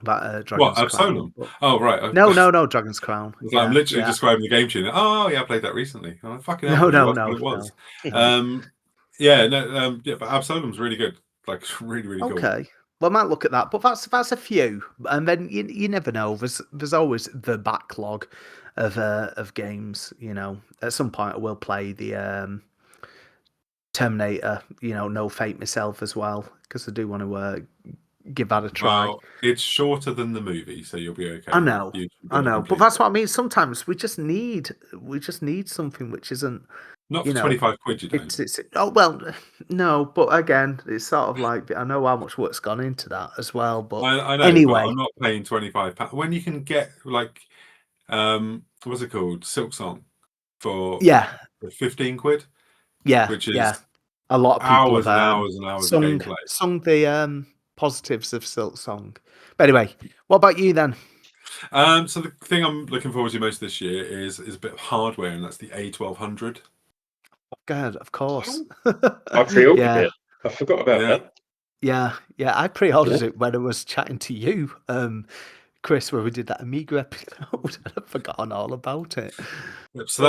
That What, Dragon's Crown. Absolem? But... Oh, right. No, Dragon's Crown. I'm Yeah, literally yeah. describing the game to you. Oh, yeah, I played that recently. Oh, fucking hell, No, you no, asked no, what it was. no. Yeah, no, yeah, but Absolem's really good. Like, really, really cool. Okay. Well, I might look at that, but that's a few, and then you never know. There's always the backlog of games. You know, at some point I will play the Terminator. You know, No Fate myself as well, because I do want to give that a try. Well, it's shorter than the movie, so you'll be okay. I know, You should be able to but complete that's it. what I mean. Sometimes we just need something which isn't, Not you for know, 25 quid, you don't. it's oh well, no, but again, it's sort of like I know how much work's gone into that as well. But I know, but anyway, I'm not paying £25 when you can get like what's it called, Silk Song for yeah, 15 quid, yeah, which is yeah. A lot of people hours have and hours and hours of gameplay. sung the positives of Silk Song. But anyway, what about you then? So the thing I'm looking forward to most this year is a bit of hardware, and that's the A1200. God, of course. I pre-ordered Yeah. it. I forgot about Yeah. that. Yeah. I pre-ordered Yeah. it when I was chatting to you, Chris, where we did that Amiga episode, and I've forgotten all about it. Yep, so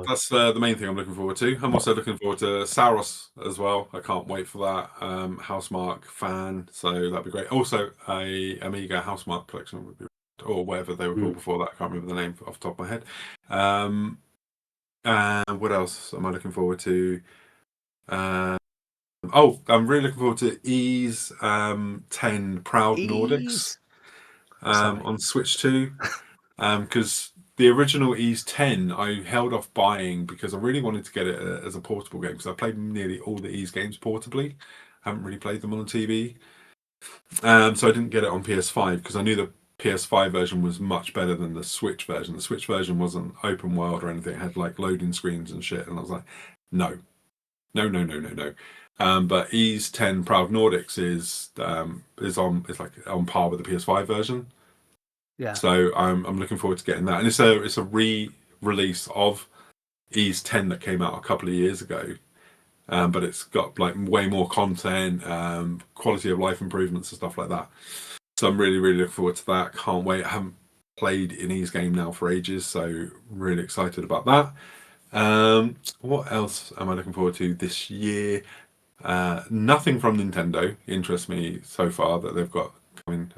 that's the main thing I'm looking forward to. I'm also looking forward to Saros as well. I can't wait for that. Housemark fan, so that'd be great. Also, a Amiga Housemark collection would be, or whatever they were called before that. I can't remember the name off the top of my head. And what else am I looking forward to? I'm really looking forward to Ease 10 Proud Nordics on Switch 2. Because the original Ease 10 I held off buying because I really wanted to get it as a portable game, because I played nearly all the Ease games portably. I haven't really played them on the TV. So I didn't get it on PS5 because I knew the PS5 version was much better than the Switch version. The Switch version wasn't open world or anything. It had like loading screens and shit. And I was like, no. But Ease 10 Proud Nordics is like on par with the PS5 version. Yeah. So I'm looking forward to getting that, and it's a re-release of Ease 10 that came out a couple of years ago, but it's got like way more content, quality of life improvements and stuff like that. So I'm really looking forward to that. Can't wait. I haven't played an Ease game now for ages, so really excited about that. What else am I looking forward to this year? Nothing from Nintendo interests me so far that they've got coming.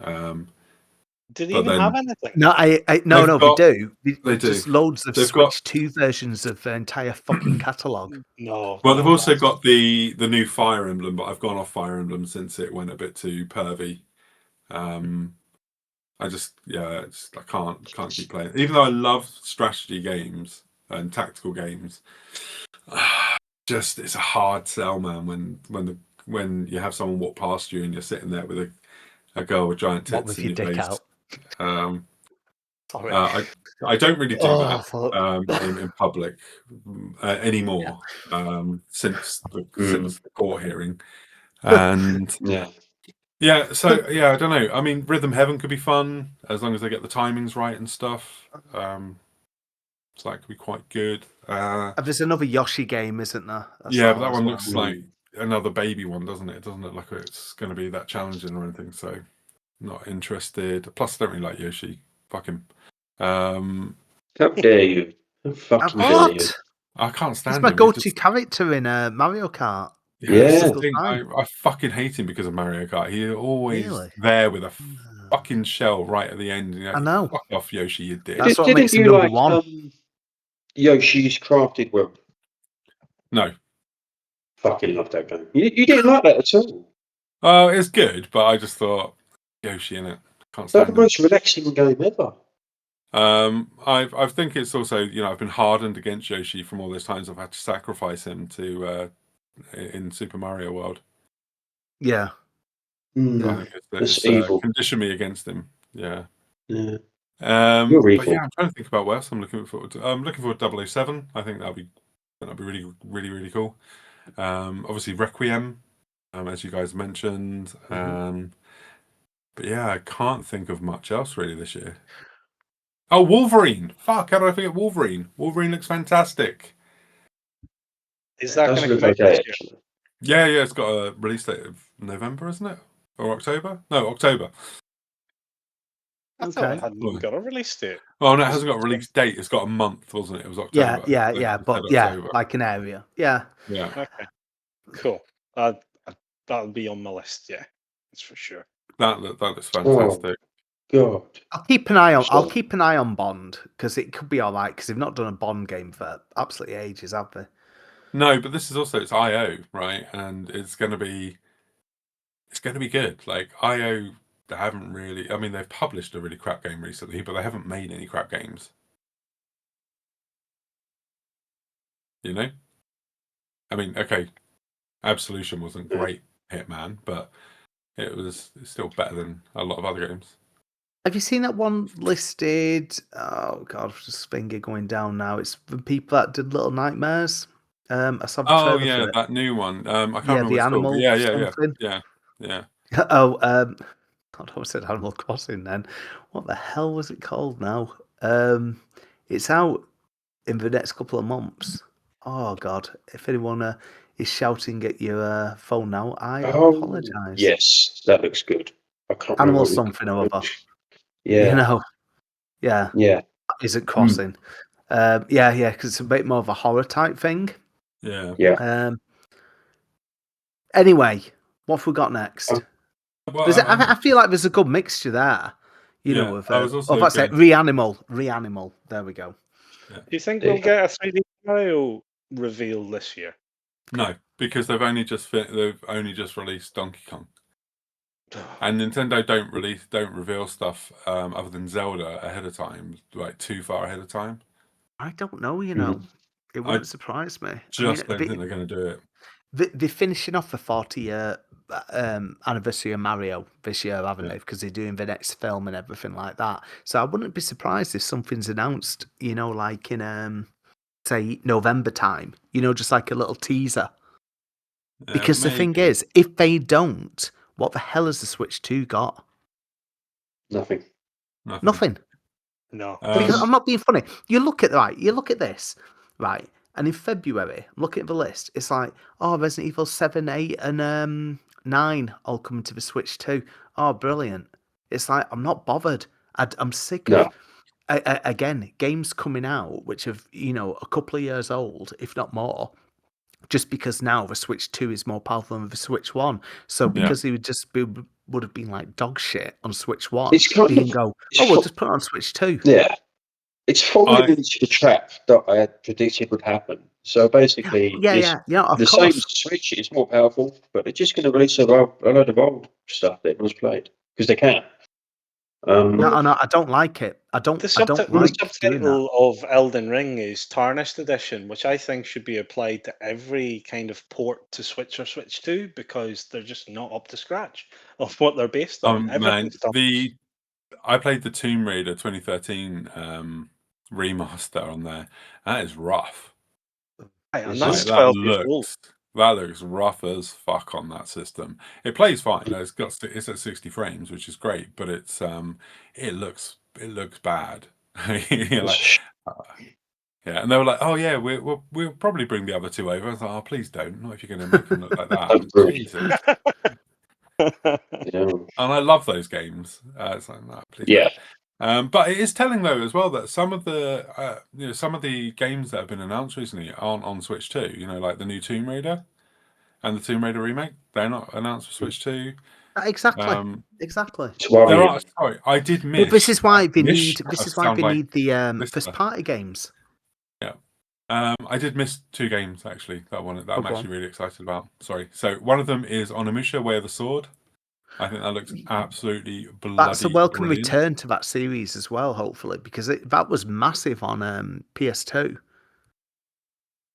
Do they But even then- have anything? No, no, got- they do. they Just do. loads of They've Switch 2 versions of the entire fucking catalogue. No. Well, they've no, also that's- got the new Fire Emblem, but I've gone off Fire Emblem since it went a bit too pervy. I can't keep playing. Even though I love strategy games and tactical games, it's a hard sell, man. When you have someone walk past you and you're sitting there with a girl with giant What tits with in your your dick face. out? Sorry. I don't really do Oh, fuck. that in public anymore, since the court hearing. And so I don't know. I mean, Rhythm Heaven could be fun as long as they get the timings right and stuff. So that could be quite good. There's another Yoshi game, isn't there? But that one looks like another baby one, doesn't it? It doesn't look like it's going to be that challenging or anything. So not interested. Plus, I don't really like Yoshi. Fuck him. How dare you? How fucking dare you? What? I can't stand He's my him. go-to character in Mario Kart. Yeah, that's Yeah. the thing. Fine. I fucking hate him because of Mario Kart. He's always Really? there with a fucking shell right at the end. You know, I know. Fuck off, Yoshi, you dick. That's what Didn't makes him you number like one. Yoshi's Crafted World? No. Fucking love that game. You didn't like that at all. Oh, it's good, but I just thought Yoshi in it. Can't It's like stand the him. most relaxing game ever. I think it's also, I've been hardened against Yoshi from all those times I've had to sacrifice him to in Super Mario World. Yeah. Mm. I think That's it's evil. conditioned me against him. Yeah. Yeah. You're But evil. yeah, I'm trying to think about what else I'm looking forward to. I'm looking forward to 007. I think that'll be really, really, really cool. Obviously Requiem, as you guys mentioned. But yeah, I can't think of much else really this year. Oh, Wolverine! Fuck, how did I forget Wolverine? Wolverine looks fantastic. Is It that does going to look come out okay, this year? actually. Yeah, it's got a release date of November, isn't it? Or October? No, October. I thought Okay. it hadn't got a release date. Well, no, it Is hasn't got a it- release date. It's got a month, wasn't it? It was Yeah, October. yeah, They yeah. said But yeah, October. like an area. Yeah. Yeah. Okay, cool. That'll be on my list. Yeah, that's for sure. That looks Oh, fantastic. God. I'll keep an eye on. I'll Sure. keep an eye on Bond because it could be all right. Because they've not done a Bond game for absolutely ages, have they? No, but this is also it's IO, right? And it's gonna be good. Like IO, they haven't really. I mean, they've published a really crap game recently, but they haven't made any crap games. You know? I mean, okay, Absolution wasn't great, Hitman, but it's still better than a lot of other games. Have you seen that one listed? Oh God, just finger going down now. It's the people that did Little Nightmares. I saw the Oh trailer yeah, for it. that new one. I can't Yeah, remember the what it's called. But animal something. yeah. Oh, God, I said Animal Crossing. Then, what the hell was it called now? It's out in the next couple of months. Oh God, if anyone is shouting at your phone now, I Oh, apologise. yes, that looks good. I can't remember Animal what we something or called other. it. You Yeah, know, yeah, yeah. isn't crossing. Yeah, because it's a bit more of a horror type thing. Yeah. Anyway, what have we got next? Well, I feel like there's a good mixture there. You know, of I was also that's it. going. Reanimal. There we go. Yeah. Do you think There we'll you go. get a 3D Mario reveal this year? No, because they've only just released Donkey Kong, and Nintendo don't reveal stuff other than Zelda ahead of time, like too far ahead of time. I don't know. You know, it wouldn't surprise me. Just don't think they're going to do it. They're finishing off the 40-year anniversary of Mario this year, haven't they? Because they're doing the next film and everything like that. So I wouldn't be surprised if something's announced, you know, like in, say, November time, you know, just like a little teaser. Because the thing is, if they don't, what the hell has the Switch 2 got? Nothing. Nothing. No. Because I'm not being funny. You look at this, right? And in February, I'm looking at the list. It's like, oh, Resident Evil 7, 8, and 9 all coming to the Switch 2. Oh, brilliant. It's like, I'm not bothered. I'm sick of, again, games coming out which have, you know, a couple of years old, if not more, just because now the Switch 2 is more powerful than the Switch 1. So because it would have been like dog shit on Switch 1, It's kind you can go, we'll just put it on Switch 2. Yeah. It's falling into the trap that I had predicted would happen. So basically, Yeah, of the same course. Switch is more powerful, but they're just going to release a load of old stuff that was played because they can. No, I don't like it. I don't like doing that. subtitle of Elden Ring is Tarnished Edition, which I think should be applied to every kind of port to Switch or Switch 2 because they're just not up to scratch of what they're based on. Man, I played the Tomb Raider 2013 remaster on there. That is rough. And that's 12 years old. That looks rough as fuck on that system. It plays fine. It's at 60 frames, which is great, but it looks bad. You're like, yeah, and they were like, "Oh yeah, we'll probably bring the other two over." I was like, "Oh, please don't. Not if you're going to make them look like that." Jesus. And I love those games. It's like, no, please don't. But it is telling though as well that some of the games that have been announced recently aren't on Switch 2. You know, like the new Tomb Raider. and the Tomb Raider remake. They're not announced for Switch 2. Exactly. Exactly. It's There worrying. are. Sorry, I did miss. But this is why they Mish? need. This I is why they sound like need the this first party games. Yeah. I did miss 2 games actually. That one that I'm go on. actually really excited about. Sorry. So one of them is Onimusha, Way of the Sword. I think that looks absolutely bloody That's a welcome brilliant. return to that series as well, hopefully, because that was massive on PS2.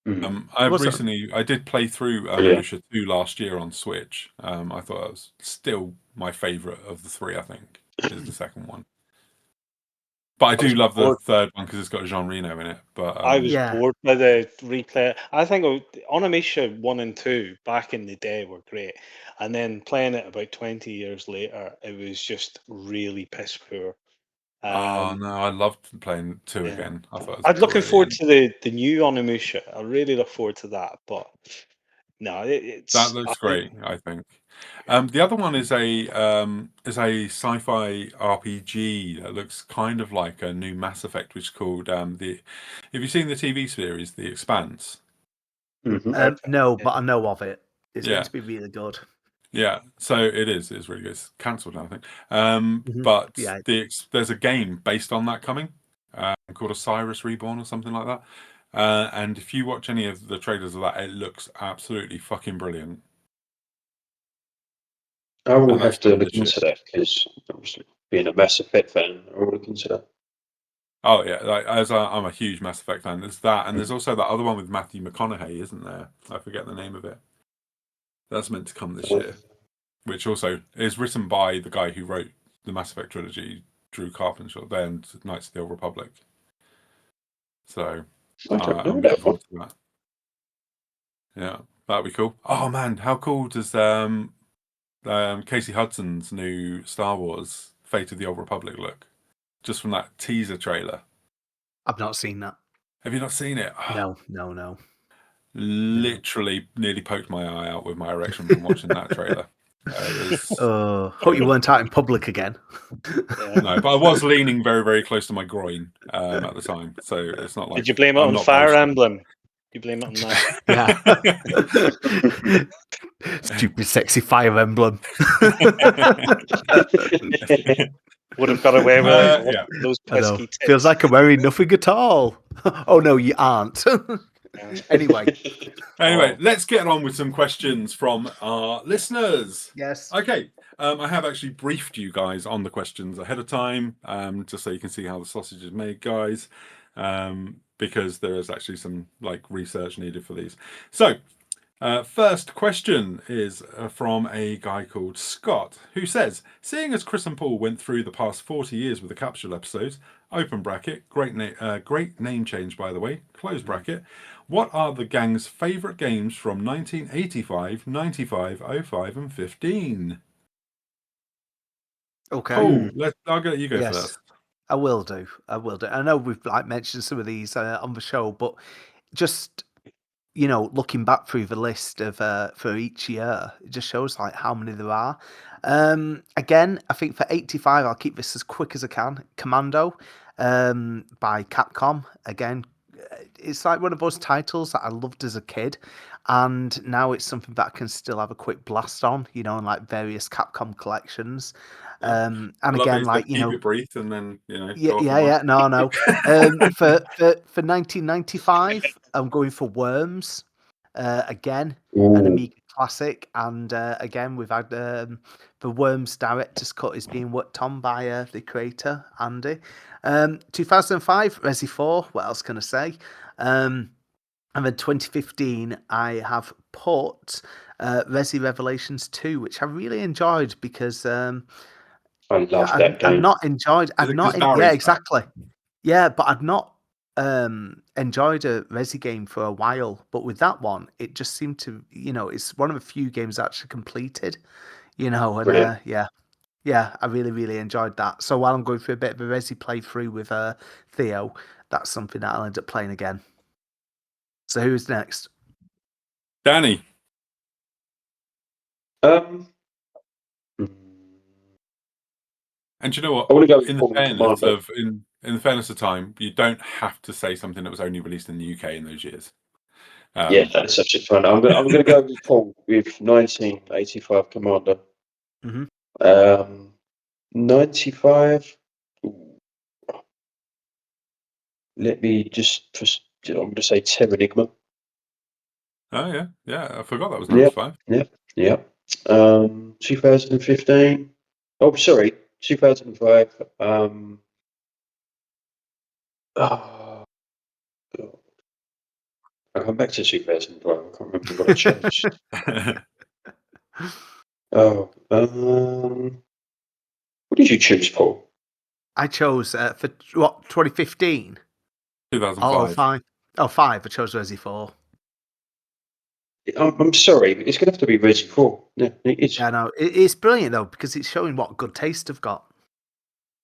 Was it? I did play through Brilliant. Onimusha 2 last year on Switch. I thought that was still my favourite of the 3, I think, is the second one. But I do love the bored. third one because it's got Jean Reno in it. But I was Yeah. bored by the replay. I think Onimusha 1 and 2 back in the day were great. And then playing it about 20 years later, it was just really piss poor. oh no, I loved playing 2 Yeah. again. I thought it was I'm looking forward brilliant. to the new Onimusha. I really look forward to that. But no, it's That looks great, I think. The other one is a sci-fi RPG that looks kind of like a new Mass Effect, which is called the. Have you seen the TV series The Expanse? No, but I know of it. It's Yeah. meant to be really good. Yeah, so it is. It's really good. It's cancelled now, I think. But Yeah. there's a game based on that coming called Osiris Reborn or something like that. And if you watch any of the trailers of that, it looks absolutely fucking brilliant. I will And that's have to look delicious. into that because obviously being a Mass Effect fan, I will look into that. Oh yeah, like, I'm a huge Mass Effect fan. There's that, and there's also that other one with Matthew McConaughey, isn't there? I forget the name of it. That's meant to come this year, which also is written by the guy who wrote the Mass Effect trilogy, Drew Carpenter, then Knights of the Old Republic. So I don't know I'm that looking forward one. to that. Yeah, that'd be cool. Oh man, how cool does Casey Hudson's new Star Wars Fate of the Old Republic look? Just from that teaser trailer. I've not seen that. Have you not seen it? No. Literally nearly poked my eye out with my erection from watching that trailer. Hope you weren't out in public again. No, but I was leaning very, very close to my groin at the time, so it's not like. Did you blame it I'm on not Fire boasting. Emblem? You blame it on that? Yeah. Stupid, sexy Fire Emblem. Would have got away with it. Yeah. Those I know. pesky tits. Feels like I'm wearing nothing at all. Oh no, you aren't. Anyway, let's get on with some questions from our listeners. yes. Okay. I have actually briefed you guys on the questions ahead of time, just so you can see how the sausage is made, guys, because there is actually some research needed for these. So, first question is from a guy called Scott, who says, seeing as Chris and Paul went through the past 40 years with the capsule episodes, open bracket, great name change, by the way, close bracket, what are the gang's favourite games from 1985, 95, 05 and 15? Okay. Paul, I'll get you go Yes. first. I will do. I know we've mentioned some of these on the show, but just looking back through the list of for each year, it just shows how many there are. Again, I think for 85, I'll keep this as quick as I can. Commando, by Capcom. Again, it's like one of those titles that I loved as a kid, and now it's something that I can still have a quick blast on. In various Capcom collections. And again, keep it brief, and then Yeah. No. For 1995, I'm going for Worms. Again, an Amiga classic, and again we've had the Worms director's cut is being worked on by the creator Andy. 2005, Resi 4. What else can I say? And then 2015, I have put Resi Revelations 2, which I really enjoyed because. I love that game. I've not enjoyed. Yeah, exactly. Yeah, but I'd not enjoyed a Resi game for a while. But with that one, it just seemed to, it's one of the few games actually completed. And yeah, I really, really enjoyed that. So while I'm going through a bit of a Resi playthrough with Theo, that's something that I'll end up playing again. So who's next? Danny. And do you know what? I want to go in the fairness of time, you don't have to say something that was only released in the UK in those years. Yeah, that's absolutely fine. I'm gonna go with Paul with 1985 Commander. Mhm. 95. Ooh, let me I'm gonna say Terranigma. Oh yeah. I forgot that was Yep, 95. yep. 2015. Oh, sorry, 2005. Oh, God. I come back to 2005. I can't remember what I chose. Oh, what did you choose, Paul? I chose for what 2015. Oh, 2005. fine. Oh, 5. I chose Resi 4. I'm sorry, but it's gonna have to be Resi 4. Yeah, it is. Yeah, no, it's brilliant though because it's showing what good taste I've got.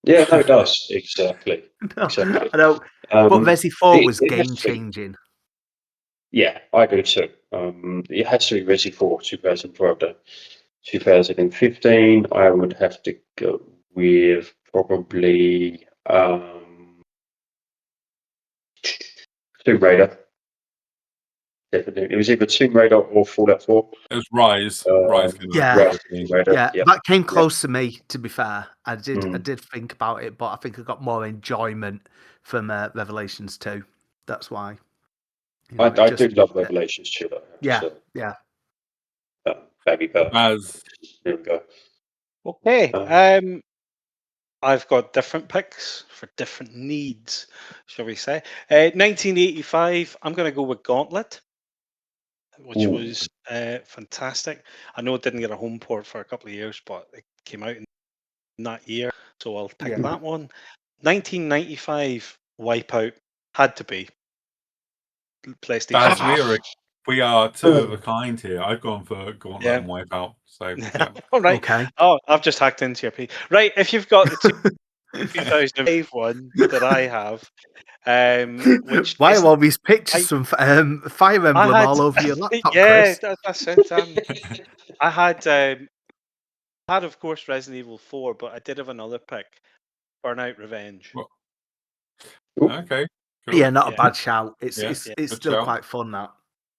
Yeah, no, it does. Exactly. No, Exactly. I know, but Resi 4 was It has game to be. changing. Yeah, I do too. It has to be Resi 4, 2012 though. 2015, I would have to go with probably Tomb Raider. Definitely. It was either Tomb Raider or Fallout 4. It was Rise. Rise came out in Yeah. Right, Tomb 2015. Raider. Yeah, Yep. that came Yep. close to me. To be fair, I Mm. did think about it, but I think I got more enjoyment from Revelations 2. That's why. I It do just love Revelations too, though, I have to yeah, say. yeah. Baby Bird. As There we go. Okay. Um, I've got different picks for different needs, shall we say. 1985, I'm going to go with Gauntlet, which Ooh. was fantastic. I know it didn't get a home port for a couple of years, but it came out in that year, so I'll pick Yeah. that one. 1995 Wipeout had to be PlayStation Baz, 1. we are two of a kind here. I've gone for Gauntlet Yeah. and Wipeout. So yeah. All right. Okay. Oh, I've just hacked into your P. Right, if you've got the 2005 one that I have, which Why are isn't, all these pictures I from Fire I Emblem had, all over your laptop, yeah, Chris? that's it. I had of course Resident Evil 4, but I did have another pick, Burnout Revenge. Well, Ooh. okay. Cool. Yeah, not a Yeah, bad shout. It's Yeah. it's yeah, it's Good still shout. quite fun that.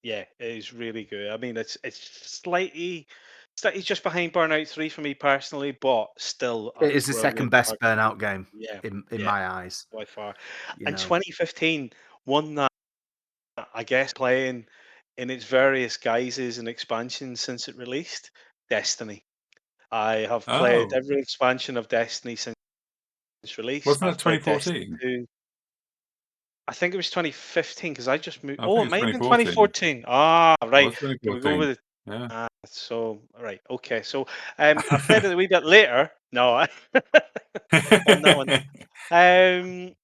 yeah. It is really good. I mean, it's slightly just behind Burnout 3 for me personally, but still a It is the second brilliant best RPG. Burnout game Yeah, in yeah, my eyes. by far. You And know, 2015, one that I guess playing in its various guises and expansions since it released, Destiny. I have played Oh, every expansion of Destiny since release. wasn't that I've played Destiny 2014? 2. I think it was 2015 because I just moved. I Oh, think it it's might have been 2014. 2014. Ah, It right. was Can we go 2014. with it? Yeah. So, right. Okay. So, I played it a wee bit later. No, on that one. Um,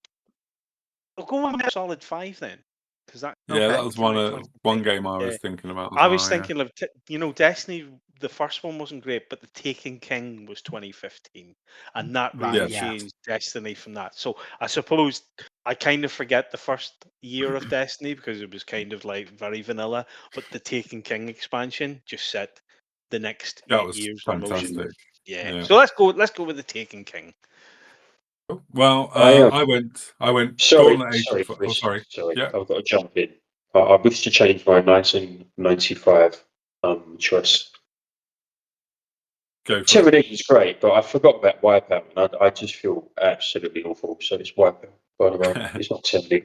I'll go with Metal Solid 5 then, because that Yeah, that okay. was came out in one 2015. game I Yeah. was thinking about as I well. was Yeah. thinking of, Destiny, the first one wasn't great, but The Taken King was 2015. And that Right, really Yes. yeah. changed Destiny from that. So I suppose I kind of forget the first year of Destiny because it was kind of like very vanilla, but the Taken King expansion just set the next That 8 was years in motion. fantastic. Yeah. Yeah. So let's go with the Taken King. Well, I I went Sorry, Gauntlet sorry, 84. Oh, Chris. sorry. Sorry, Yeah, I've got to jump in. I wish to change my 1995 choice. go for it. Tyranny was great, but I forgot about Wipeout, and I just feel absolutely awful. So it's Wipeout, by the way. It's not Tyranny.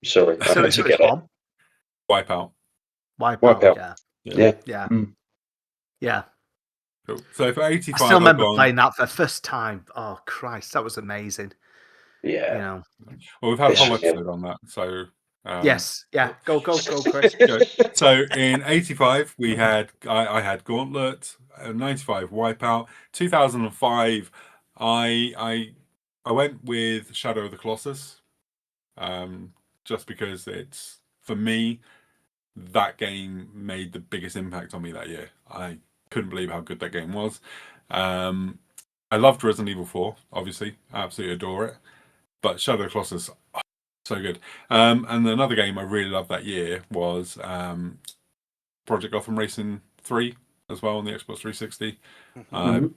Sorry, I So had it's to which get that. one? Wipeout. Wipeout. Wipeout. Yeah, Yeah. Yeah. yeah, Mm. yeah. Cool. So for I 85, still I've remember gone. playing that for the first time. Oh Christ, that was amazing. You Yeah. know. Well, we've had a Yeah. whole Yeah. episode on that. So Yes. Yeah. Go, Chris. go. So in 85, I had Gauntlet. 95 Wipeout. 2005, I went with Shadow of the Colossus. Just because it's, for me, that game made the biggest impact on me that year. I couldn't believe how good that game was. I loved Resident Evil 4, obviously. I absolutely adore it. But Shadow of the Colossus, so good. And another game I really loved that year was Project Gotham Racing 3 as well on the Xbox 360. Mhm.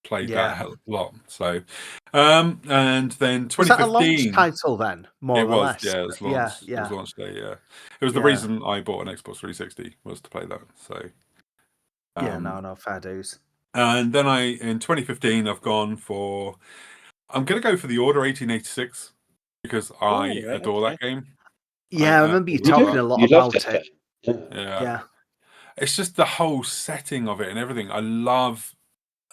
played that Yeah. a hell of a lot. So, and then Was that a launch 2015. title then, more It or was, less? yeah, it was Yeah, launched. It was yeah, launch day, yeah. It was the yeah. reason I bought an Xbox 360 was to play that. So, Yeah, no, fair dues. and then in 2015, I've gone for. I'm going to go for the Order 1886 because I right, adore okay. that game. Yeah, I remember you You talking do. a lot You love about that it. game. Yeah. Yeah, Yeah. it's just the whole setting of it and everything. I love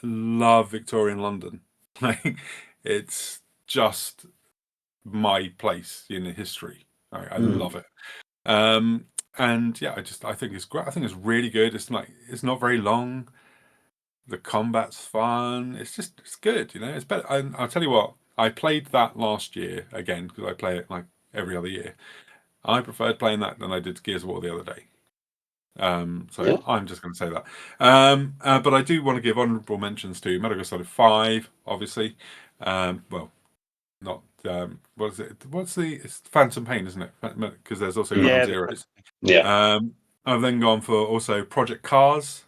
Victorian London. Like, it's just my place in history. I love it. And yeah, I think it's great. I think it's really good. It's not very long. The combat's fun. It's good. It's better. I'll tell you what. I played that last year again because I play it like every other year. I preferred playing that than I did Gears of War the other day. So Yeah. I'm just going to say that. But I do want to give honourable mentions to Metal Gear Solid 5, obviously. Well, not what is it? It's Phantom Pain, isn't it? Because there's also Ground Yeah, Zeroes. Yeah. I've then gone for also Project Cars.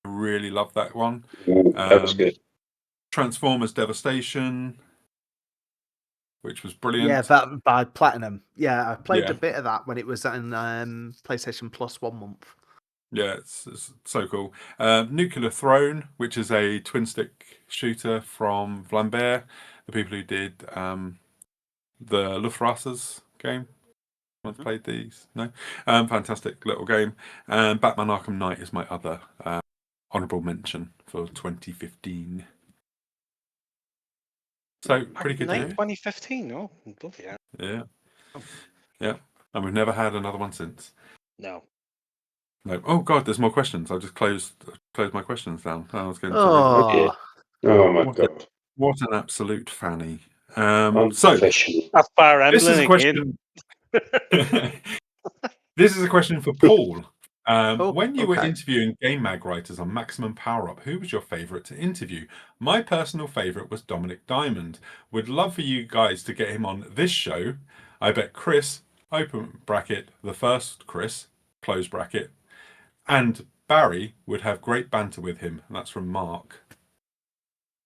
I really love that one. That was good. Transformers Devastation, which was Yeah, brilliant. that by Platinum. Yeah, I played Yeah. a bit of that when it was on PlayStation Plus 1 month. Yeah, it's so cool. Nuclear Throne, which is a twin stick shooter from Vlambert, the people who did the Luftwaffe's game. Once played these? No? Fantastic little game. And Batman Arkham Knight is my other honourable mention for 2015. So pretty good year. 2015. Oh, bloody hell. Yeah. Yeah. And we've never had another one since. No. No. Oh God, there's more questions. I've just closed my questions down. I was going to read. Oh, dear. Oh, Oh my What God. What an absolute fanny. So Unprofessional. That's Fire this is Emblem a again. question. This is a question for Paul. When you were okay. interviewing game mag writers on Maximum Power Up, who was your favourite to interview? My personal favourite was Dominic Diamond. Would love for you guys to get him on this show. I bet Chris, open bracket, the first Chris, close bracket, and Barry would have great banter with him. And that's from Mark.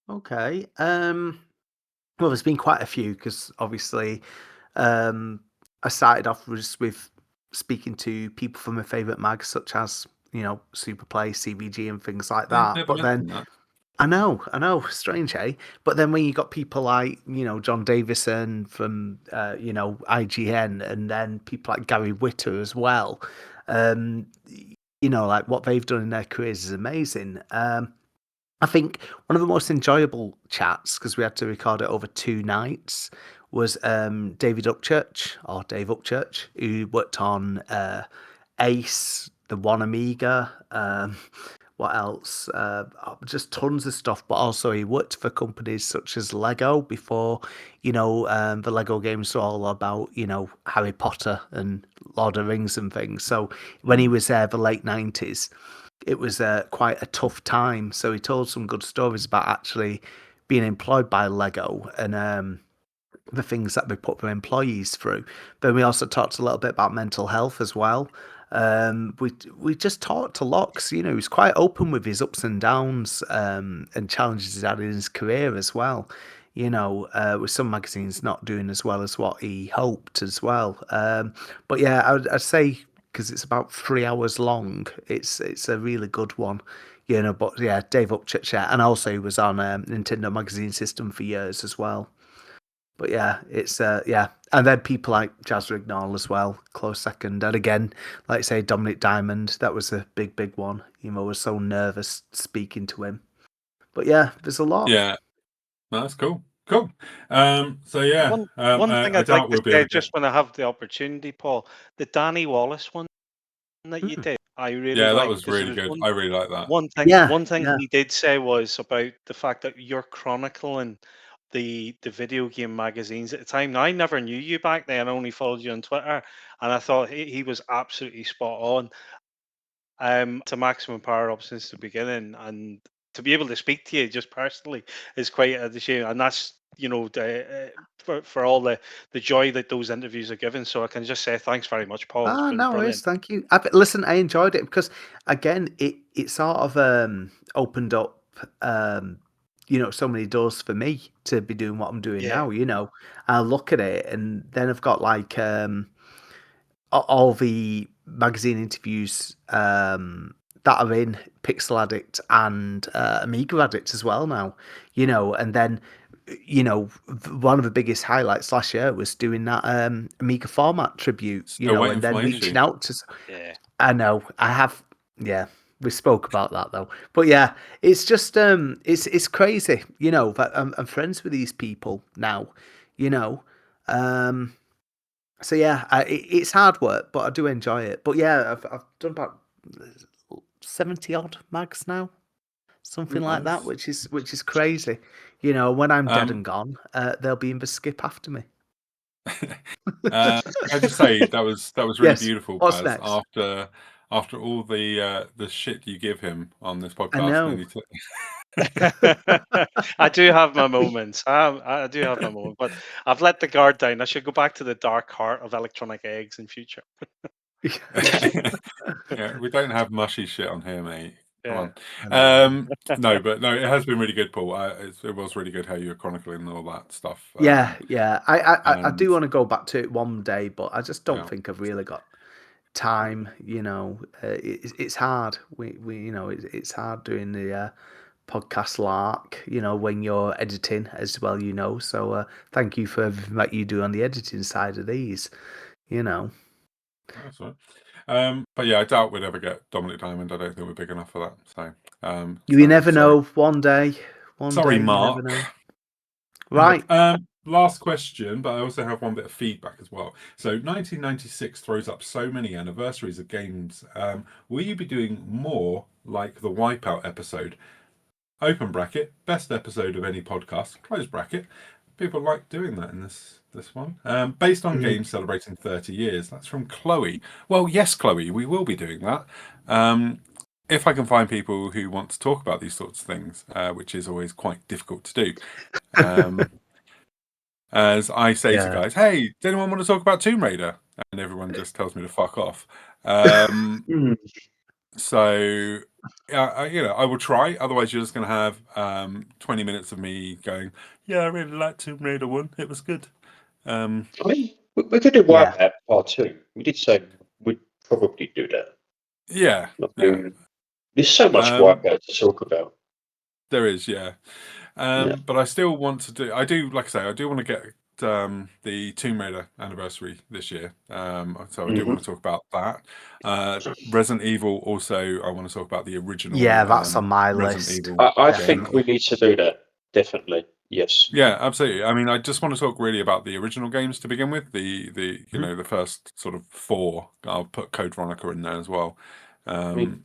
Okay. Well, there's been quite a few because obviously I started off with speaking to people from my favourite mags, such as, Superplay, CVG, and things like You've that. never But then mentioned that. I know, strange, eh? But then when you got people like, John Davison from, IGN, and then people like Gary Whitta as well, like what they've done in their careers is amazing. I think one of the most enjoyable chats, because we had to record it over 2 nights, was David Upchurch, or Dave Upchurch, who worked on Ace, the One Amiga, what else? Just tons of stuff, but also he worked for companies such as Lego before, the Lego games were all about, Harry Potter and Lord of the Rings and things. So when he was there, the late 90s, it was quite a tough time. So he told some good stories about actually being employed by Lego and the things that they put their employees through. Then we also talked a little bit about mental health as well. We just talked a lot because he was quite open with his ups and downs and challenges he's had in his career as well. With some magazines not doing as well as what he hoped as well. But yeah, I'd say because it's about 3 hours long, it's a really good one. But yeah, Dave Upchurch, yeah, and also he was on Nintendo Magazine System for years as well. But yeah, it's yeah, and then people like Jazz Rignall as well, close second. And again, like I say, Dominic Diamond, that was a big one. I was so nervous speaking to him. But yeah, there's a lot. Yeah, that's cool. Cool. So yeah, One thing I I'd like doubt to we'll be say, able to get. just when I have the opportunity, Paul, the Danny Wallace one that you did, I really Yeah, that liked was because there really was good. I really like that. Yeah, one thing yeah. he did say was about the fact that you're chronicling the video game magazines at the time. Now, I never knew you back then. I only followed you on Twitter, and I thought he was absolutely spot on. To Maximum Power Up since the beginning, and to be able to speak to you just personally is quite a shame. And that's for all the joy that those interviews are given. So I can just say thanks very much, Paul. It's been No worries, brilliant. thank you. Listen, I enjoyed it because again, it sort of opened up so many doors for me to be doing what I'm doing Yeah. now. I look at it, and then I've got like all the magazine interviews that are in Pixel Addict and Amiga Addict as well now, and then one of the biggest highlights last year was doing that Amiga format tribute, Still waiting and for then my reaching issue. out to. Yeah. I know I have, yeah. We spoke about that though, but yeah, it's just it's crazy, that I'm friends with these people now, so yeah, it's hard work, but I do enjoy it. But yeah, I've done about 70 odd mags now, something like that, Nice. which is crazy. When I'm dead and Um, gone, they'll be in the skip after me. I just say that was really Yes. beautiful, What's Baz. next? After all the shit you give him on this I podcast, and then know. you I do have my moments. I do have my moment, but I've let the guard down. I should go back to the dark heart of electronic eggs in future. yeah, we don't have mushy shit on here, mate. Come Yeah. I know. on. No, but no, it has been really good, Paul. It was really good how you were chronicling all that stuff. Yeah. I And do want to go back to it one day, but I just don't yeah, think I've really got time. It's hard. It's hard doing the podcast lark. When you're editing as well. So thank you for everything that you do on the editing side of these. that's all right. But yeah, I doubt we'd ever get Dominic Diamond. I don't think we're big enough for that. You never sorry, know. One day, sorry, you never Mark. know. Right. Last question, but I also have one bit of feedback as well. So 1996 throws up so many anniversaries of games. Will you be doing more like the Wipeout episode? Open bracket, best episode of any podcast, close bracket. People like doing that in this one. Based on games celebrating 30 years. That's from Chloe. Well, yes, Chloe, we will be doing that. If I can find people who want to talk about these sorts of things, which is always quite difficult to do. As I say to Yeah. guys, hey, does anyone want to talk about Tomb Raider? And everyone just tells me to fuck off. So, I will try. Otherwise, you're just going to have 20 minutes of me going, yeah, I really liked Tomb Raider 1. It was good. I mean, we could do Yeah. Wipeout Part 2. We did say we'd probably do that. Yeah. I Yeah. mean, there's so much Wipeout to talk about. There is, yeah. Yeah. But I still want to do. I do, like I say, I do want to get the Tomb Raider anniversary this year. So I do want to talk about that. Resident Evil. Also, I want to talk about the original. Yeah, that's on my Resident list. Evil I game. think we need to do that. Definitely. Yes. Yeah, absolutely. I mean, I just want to talk really about the original games to begin with. The the first sort of 4. I'll put Code Veronica in there as well. On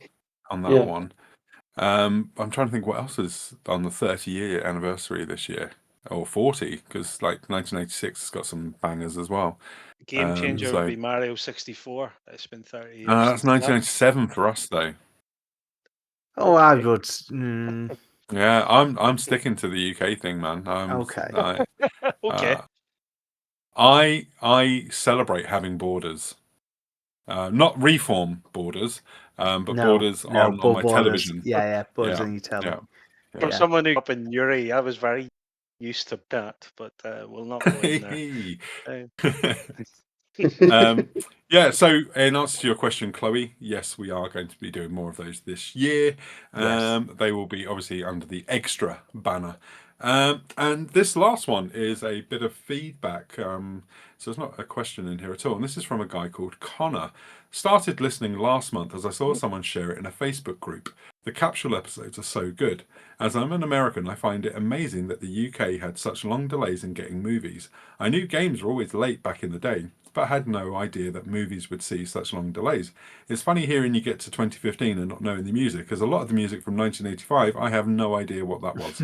that yeah. one. I'm trying to think what else is on the 30-year anniversary this year, or 40, because like 1986 has got some bangers as well. Game changer would So be Mario 64. It's been 30 years that's since that. 1997 for us, though. Oh, I Okay. would. Yeah, I'm sticking to the UK thing, man. Okay. Okay. I celebrate having borders, not reform borders, but borders on my borders. television. Yeah, borders Yeah, on your telly. yeah. From Yeah. someone who grew up in Uri, I was very used to that, but we'll not go in there. Yeah, so in answer to your question, Chloe, yes, we are going to be doing more of those this year. Yes. They will be obviously under the extra banner. And this last one is a bit of feedback. So it's not a question in here at all. And this is from a guy called Connor. Started listening last month as I saw someone share it in a Facebook group. The capsule episodes are so good. As I'm an American, I find it amazing that the UK had such long delays in getting movies. I knew games were always late back in the day, but had no idea that movies would see such long delays. It's funny hearing you get to 2015 and not knowing the music, because a lot of the music from 1985, I have no idea what that was.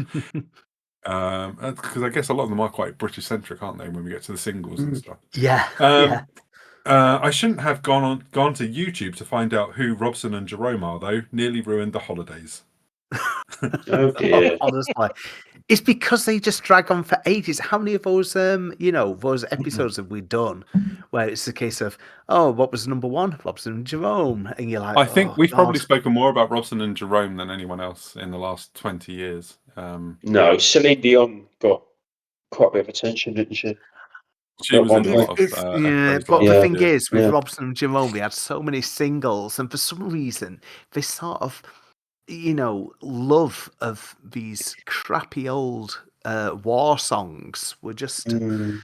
Because I guess a lot of them are quite British-centric, aren't they, when we get to the singles and stuff. Yeah. I shouldn't have gone to YouTube to find out who Robson and Jerome are, though. Nearly ruined the holidays. Oh dear. Honestly, it's because they just drag on for ages. How many of those, those episodes have we done where it's a case of, oh, what was number 1? Robson and Jerome, and you're like, I think oh, we've God. probably spoken more about Robson and Jerome than anyone else in the last 20 years. No, Celine Dion got quite a bit of attention, didn't she? She At was in one a point. lot of everybody's but lives. the Yeah, thing is, with yeah. Robson and Jerome, they had so many singles, and for some reason, this sort of, love of these crappy old war songs were just, Mm.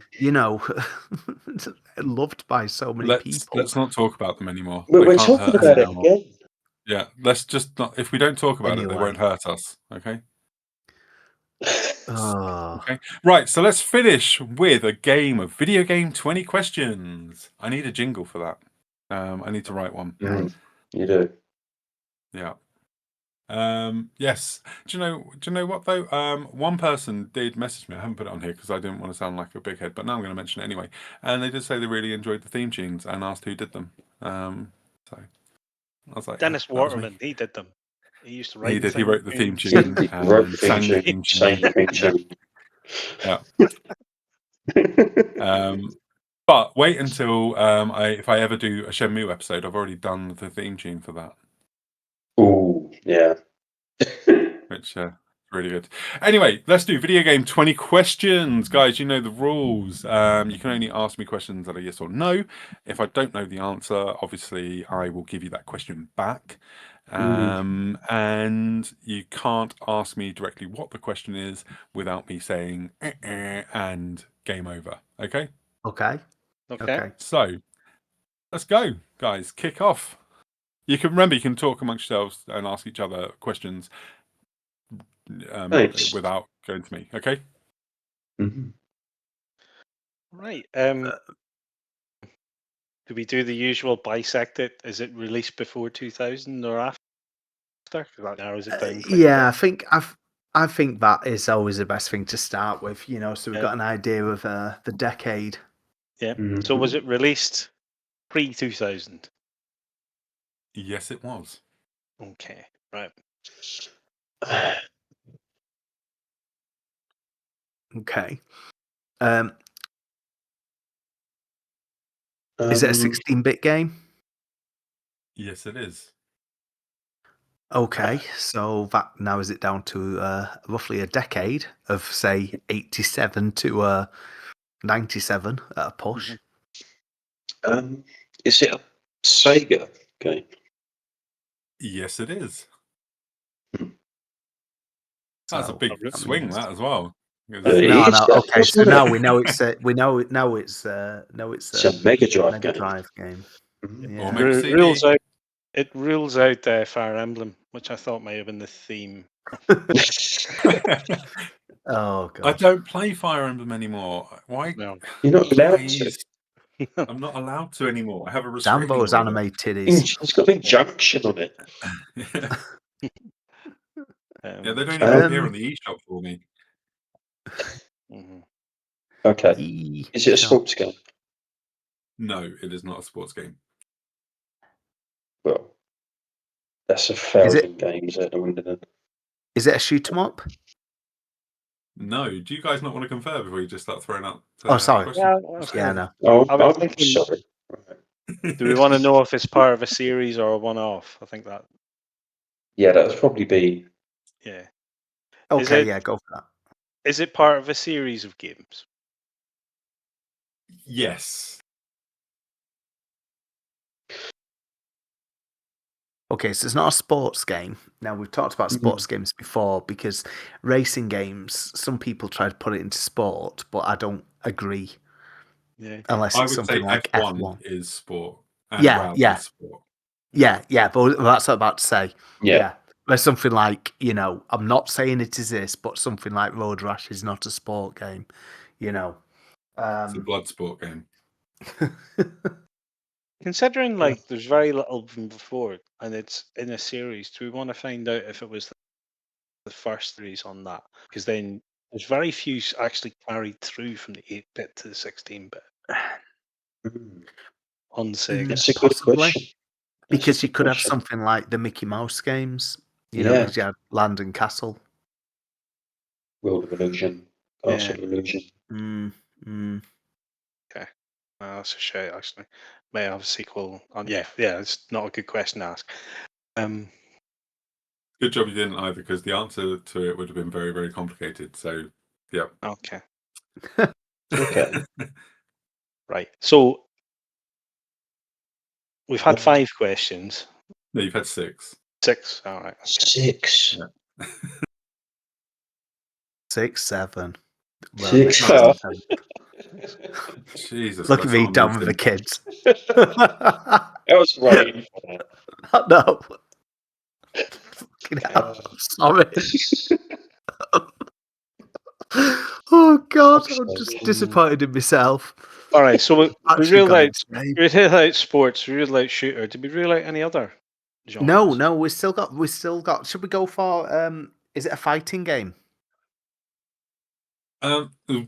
loved by so many people. Let's not talk about them anymore. We're They can't talking hurt us about it anymore. again. Yeah, let's just not. If we don't talk about it, they Anyway. won't hurt us. Okay. Oh, Okay. Right. So let's finish with a game of video game 20 questions. I need a jingle for that. I need to write one. You do. Yeah. Yes. Do you know what though? One person did message me. I haven't put it on here because I didn't want to sound like a big head, but now I'm going to mention it anyway. And they did say they really enjoyed the theme tunes and asked who did them. So I was like, Dennis that was me. Waterman, he did them. He used to write. He did. He wrote the theme tunes. tune He wrote and the theme sang the tune, theme sang tune. the theme tune. Yeah. But wait until if I ever do a Shenmue episode, I've already done the theme tune for that, Ooh, yeah. which really good. Anyway, let's do video game 20 questions, guys. You know the rules. You can only ask me questions that are yes or no. If I don't know the answer, obviously I will give you that question back. And you can't ask me directly what the question is without me saying and game over. Okay. okay. So let's go, guys. Kick off. You can talk amongst yourselves and ask each other questions Thanks. without going to me. Okay. Mhm. Right. Do we do the usual bisect it? Is it released before 2000 or after? 'Cause that narrows it down. Quite a Yeah, bit. I think that is always the best thing to start with. So we've Yeah. got an idea of the decade. Yeah. Mhm. So was it released pre 2000? Yes, it was. Okay. Right. Okay. Is it a 16-bit game? Yes, it is. Okay, so that narrows it down to roughly a decade of, say, 87 to 97 at a push. Is it a Sega game? Yes, it is. Hmm. That's a So, big I mean, swing, that as well. It no, is, okay. So isn't now it? we know it's it's It's a Mega Drive Mega game. Drive game. Mhm. Or Yeah. Mega CD. Rules out Fire Emblem, which I thought may have been the theme. Oh I god. don't play Fire Emblem anymore. Why? No. You're not allowed to. Guys, I'm not allowed to anymore. I have a Damn restraining those order. anime titties. It's got an injunction on it. Yeah, they don't even appear on the eShop for me. Mhm. Okay. Is it a sports game? No, it is not a sports game. Well, that's 1,000 games out the window then. Is it a shoot 'em up? No. Do you guys not want to confer before you just start throwing out Oh, sorry. questions? Yeah, no. Oh, I was I'm thinking- sorry. Do we want to know if it's part of a series or a one-off? I think that. Yeah, that would probably be. Yeah. Okay, it- yeah, go for that. Is it part of a series of games? Yes. Okay, so it's not a sports game. Now, we've talked about sports games before because racing games, some people try to put it into sport, but I don't agree. Yeah. Unless I it's would something say like F1 F1. is sport. And Yeah, Rally yeah. is sport. Yeah, but that's what I'm about to say. Yeah. There's something like, I'm not saying it is this, but something like Road Rash is not a sport game, It's a blood sport game. Considering there's very little from before and it's in a series, do we want to find out if it was the first series on that? Because then there's very few actually carried through from the 8-bit to the 16-bit on Sega. That's a good Possibly. question. Because you could have something like the Mickey Mouse games, because you had Land and Castle. World of Illusion, Castle Illusion. Okay. That's a shame, actually. May have a sequel on. Yeah, it's not a good question to ask. Good job you didn't either, because the answer to it would have been very, very complicated. So, yeah. Okay. Okay. Right. So we've had 5 questions. No, you've had 6. 6. All right. Okay. 6. Yeah. 6, 7. Well, 6. next Oh. time. Jesus, Look at that's me not down with the amazing. kids. I was waiting for that. No. Fucking hell. Sorry. Oh God, I'm just disappointed in myself. All right. So we Actually really got like insane. we really like sports. We really like shooter. Did we really like any other genres? No, we still got. Should we go for? Is it a fighting game?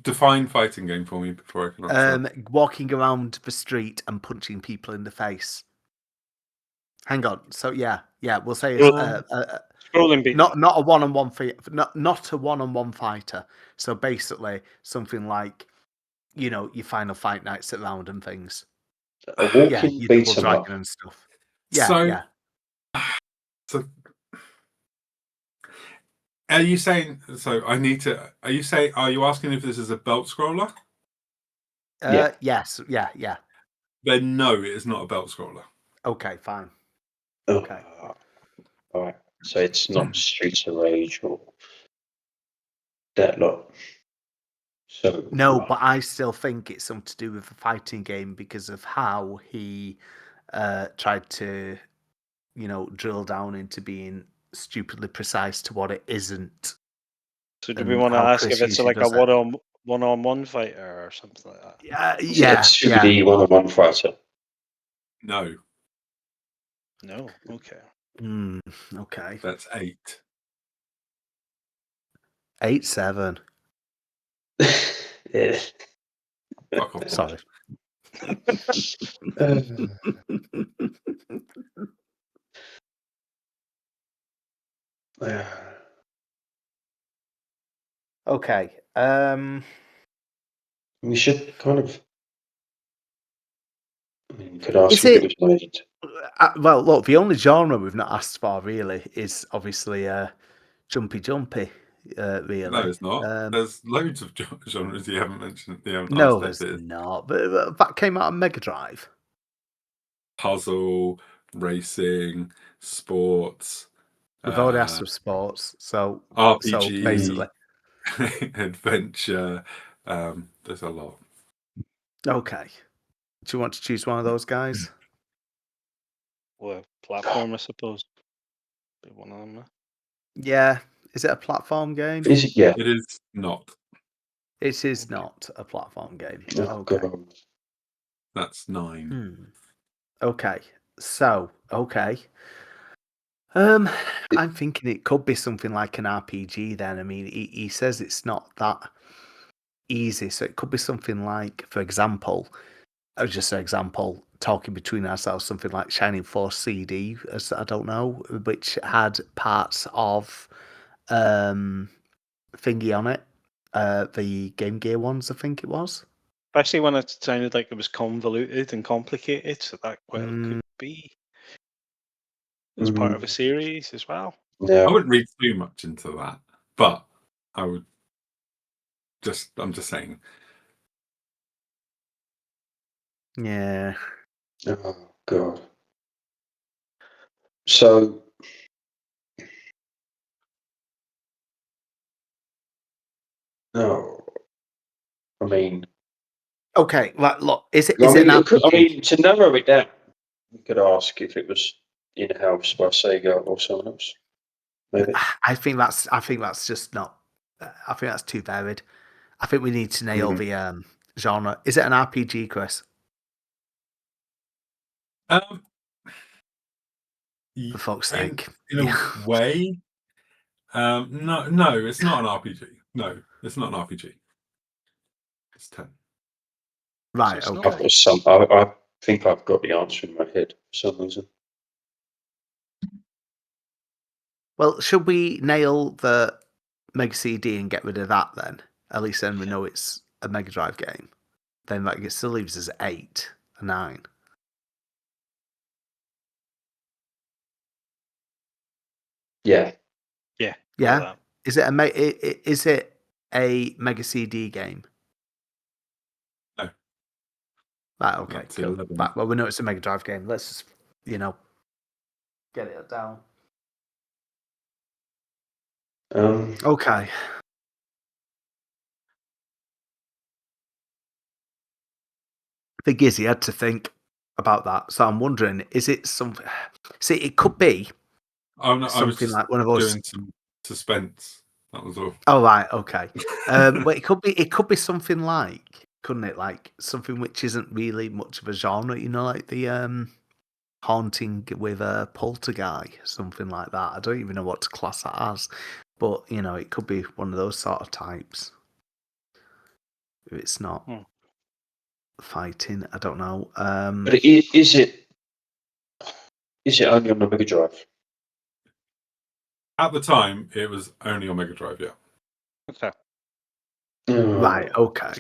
Define fighting game for me before I can answer. Walking around the street and punching people in the face. Hang on. So yeah, we'll say it's Scrolling beat. not a one-on-one fight, not a one-on-one fighter. So basically, something like, your Final Fight nights at round and things. A walking Yeah, your beat Double 'em up. Dragon and stuff. So are you saying? So I need to. Are you asking if this is a belt scroller? Yeah. Yes. Yeah. Then no, it is not a belt scroller. Okay, fine. Oh, Okay. all right. So it's not Streets of Rage or that lot. So No, but I still think it's something to do with the fighting game because of how he tried to, drill down into being stupidly precise to what it isn't. So do we And want to how ask Chris if it's usually like a does it. one-on-one fighter or something like that? is it a 2D one-on-one fighter? No, No. Okay. Okay. that's 8. 8, 7. Yeah. Fuck off. Sorry. Okay. We should kind of. I mean, you could ask Is if it it? was made. Well, look, the only genre we've not asked for really is obviously jumpy. Really. No, it's not. There's loads of genres you haven't mentioned. You haven't No, asked there's if it's not. But that came out on Mega Drive. puzzle, racing, sports, We've already asked for sports, so RPG, basically, adventure. There's a lot. okay. Do you want to choose one of those guys? Well, platform, I suppose. Be one of them. Yeah. Is it a platform game? Is it? Yeah. It is not. It is not a platform game. Oh, Okay. God. That's 9. Okay. So, okay. I'm thinking it could be something like an RPG then. I mean, he says it's not that easy, so it could be something like, for example, just an example, talking between ourselves, something like Shining Force CD, as I don't know, which had parts of thingy on it, the Game Gear ones, I think it was. Especially when it sounded like it was convoluted and complicated, so that could be as part of a series as well. Yeah. I wouldn't read too much into that, but I would I'm just saying. Yeah. Oh, God. So. No. I mean. Okay, look, is it I an mean, RPG? to narrow it down, we could ask if it was in-house by Sega or someone else. Maybe. I think that's just not. I think that's too varied. I think we need to nail the genre. Is it an RPG, Chris? For fuck's sake. In a way. No, it's not an RPG. No, it's not an RPG. It's 10. Right, So okay. I've got I think I've got the answer in my head for some reason. Well, should we nail the Mega CD and get rid of that then? At least then we know it's a Mega Drive game. Then like it still leaves us 8 or 9. Yeah. Yeah. Yeah. That. Is it is it a Mega CD game? No. Right. Okay. That's Cool. 11. Right, well, we know it's a Mega Drive game. Let's just, get it down. Okay. Thing is, he had to think about that. So I'm wondering, is it something? See, it could be I was something just like one of those. doing some suspense. That was all. Oh right, okay. Well, it could be something like, couldn't it? Like something which isn't really much of a genre, like the haunting with a poltergeist, something like that. I don't even know what to class that as, but it could be one of those sort of types. If it's not fighting, I don't know. But is it only on the Mega Drive? At the time, it was only on Mega Drive. Yeah. Okay. Right. Okay.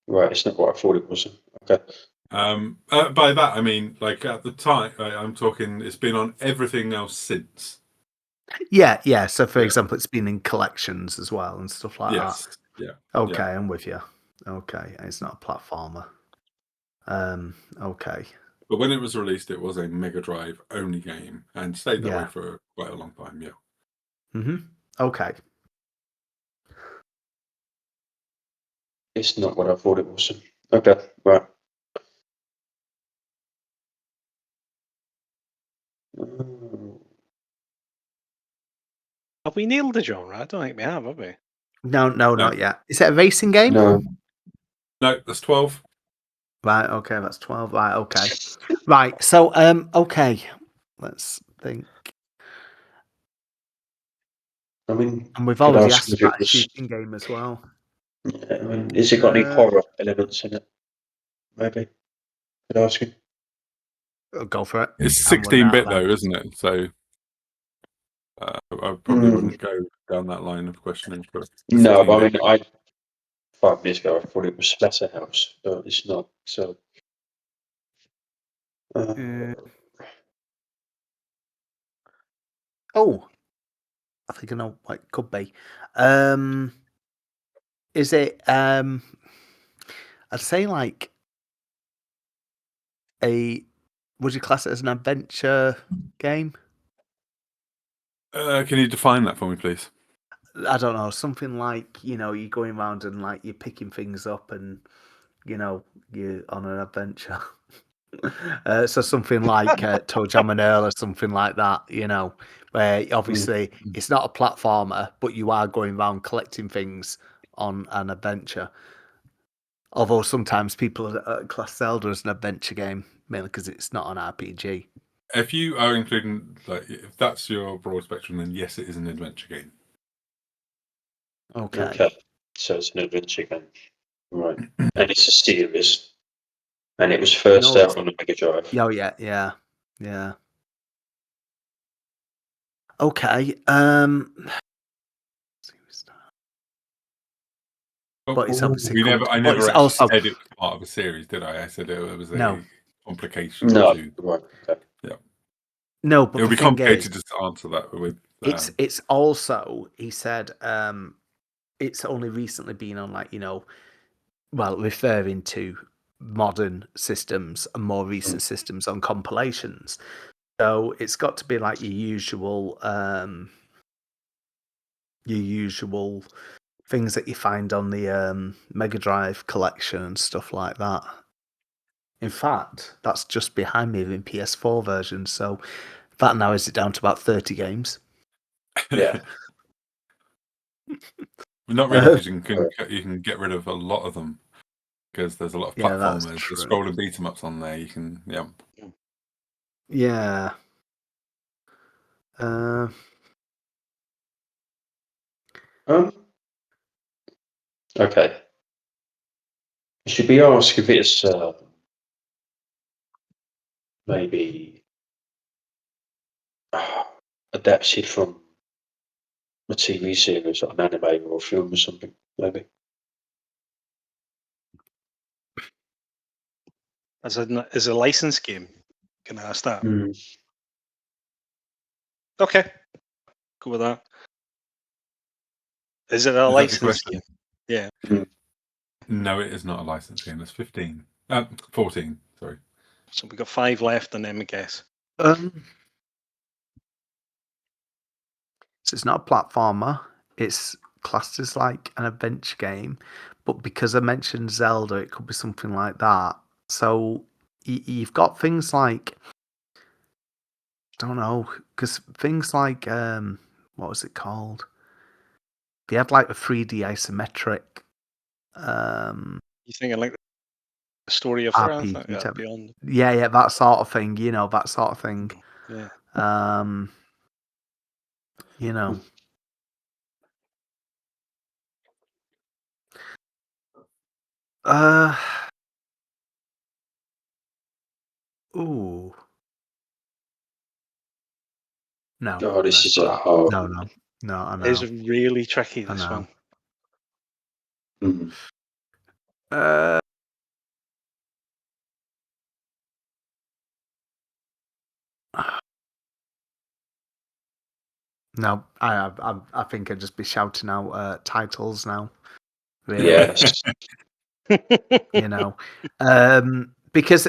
Right, it's not what I thought it was. Okay. By that I mean, like at the time, I'm talking. It's been on everything else since. Yeah, yeah. So, for Yeah. example, it's been in collections as well and stuff like Yes. that. Yeah. Okay, Yeah. I'm with you. Okay, it's not a platformer. Okay. But when it was released, it was a Mega Drive only game and stayed that way for quite a long time. Yeah. Okay. It's not what I thought it was. Okay, right. Have we nailed the genre? I don't think we have we? No, not yet. Is it a racing game? No. No, that's 12. Right. Okay, that's 12. Right. Okay. Right. So, okay. Let's think. I mean, And we've could already ask asked if it about a was. shooting game as well. Yeah, I mean, has it got any horror elements in it? Maybe. Could ask him. Go for it. It's I'm running out 16-bit then. though, isn't it? So I probably wouldn't go down that line of questioning for. No, but I 16-bit. mean, 5 years ago I thought it was Splatterhouse, but it's not. So. Oh, I think I know what it could be. Is it? I'd say like a. Would you class it as an adventure game? Can you define that for me, please? I don't know, something like you're going around and like you're picking things up and you're on an adventure. So something like Toe Jam and Earl or something like that, where obviously it's not a platformer, but you are going around collecting things on an adventure. Although sometimes people class Zelda as an adventure game, mainly because it's not an RPG. If you are including, like, if that's your broad spectrum, then yes, it is an adventure game. Okay. So it's an adventure game. Right. And it's a series. And it was first out on the Mega Drive. Oh yeah. Okay. But it's obviously I never it's actually also said it was part of a series, did I? I said it was a no. complication No, to. right. Okay. Yeah. No, but It would the be thing complicated is, to answer that with. it's also, he said, it's only recently been on referring to modern systems and more recent systems on compilations. So it's got to be like your usual things that you find on the Mega Drive collection and stuff like that. In fact, that's just behind me in PS4 version, so that narrows it down to about 30 games. Yeah. Not really, because you can get rid of a lot of them, because there's a lot of platformers. There's scrolling beat 'em ups on there. You can, Yeah. Okay. Should we ask if it's maybe adapted from a TV series or an anime or a film or something? Maybe. As a license game? Can I ask that? Okay. Go with that. Is it a Is that the license question? game? Yeah. No, it is not a license game. It's 15. 14, sorry. So we got 5 left, and then we guess. So it's not a platformer. It's classed as like an adventure game, but because I mentioned Zelda, it could be something like that. So you've got things like, I don't know, because things like what was it called? They had like a 3D isometric You thinking like the story of RPG yeah, type. Beyond? Yeah, that sort of thing. You know, that sort of thing. Yeah. You know. Ooh. No. Oh, this is a No, hard. no, I know. It's really tricky, I this know. one. Mm. No, I think I'd just be shouting out titles now. Really, Yes. you know, because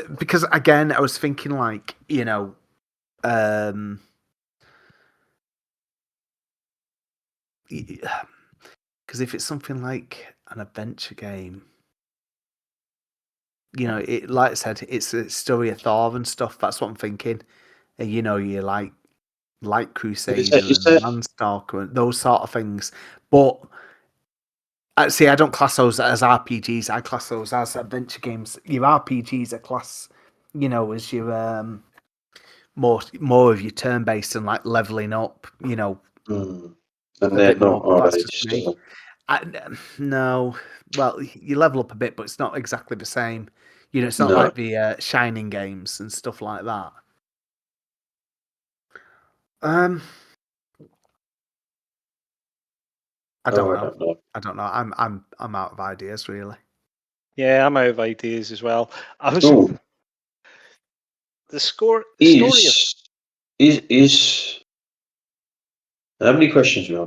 again, I was thinking like, you know, because if it's something like an adventure game, you know, it like I said, it's a story of Thor and stuff. That's what I'm thinking. And you know, you like Crusader Is and that Landstalker and those sort of things. But see, I don't class those as RPGs. I class those as adventure games. Your RPGs are class, you know, as your more of your turn based and like leveling up. You know, and a they're bit more. not, But are that's they? just me. Still? No, well, you level up a bit, but it's not exactly the same. You know, it's not No. like the Shining games and stuff like that. I don't know. I don't know. I'm out of ideas really. Yeah, I'm out of ideas as well. I was Oh, the story of is how many questions are we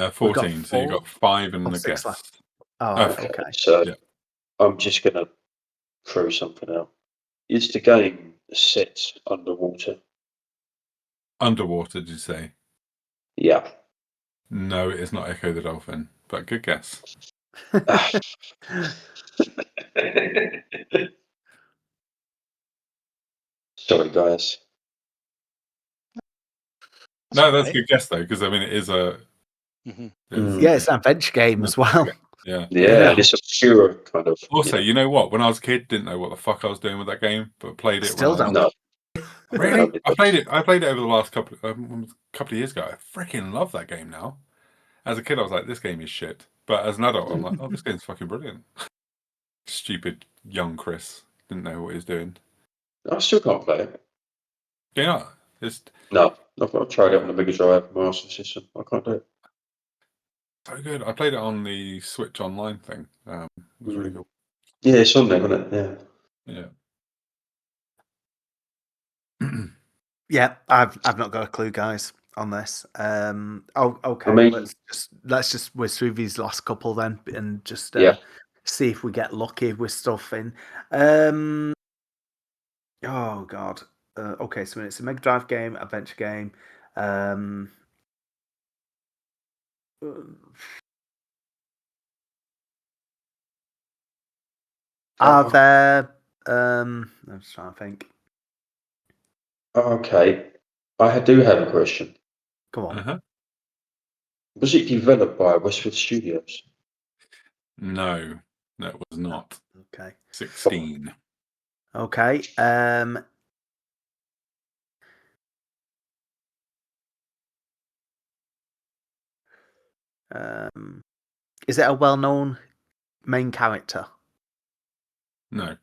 on? 14, so you got 5 and a 6 left. guess. Oh, Oh, okay. So yeah. I'm just gonna throw something out. Is the game set underwater? Underwater, did you say? Yeah. No, it is not Echo the Dolphin, but good guess. Sorry, guys. No, that's a right. good guess though, because I mean, it is a. Mhm. Yeah, it's an adventure game as well. Yeah. Yeah, know. and it's a pure kind of. Also, you know what? When I was a kid, didn't know what the fuck I was doing with that game, but played it Still when I was. don't. No. Really? I played Because- it. I played it over the last couple of years ago. I freaking love that game now. As a kid, I was like, this game is shit. But as an adult, I'm like, oh, this game's fucking brilliant. Stupid young Chris didn't know what he was doing. I still can't play it. Yeah, it's No, I've tried it on the Mega Drive Master System. I can't do it. so good. I played it on the Switch Online thing. It was really cool. Yeah, it's on there, isn't it? Yeah. Yeah. Yeah, I've not got a clue, guys, on this. Okay. I mean- let's just whiz through these last couple then, and just Yeah. see if we get lucky with stuff in. Oh God. Okay, so it's a Mega Drive game, adventure game. Are there? I'm just trying to think. Okay. I do have a question. Come on. Uh-huh. Was it developed by Westwood Studios? No, it was not. Okay. 16. Okay. Is it a well-known main character? No,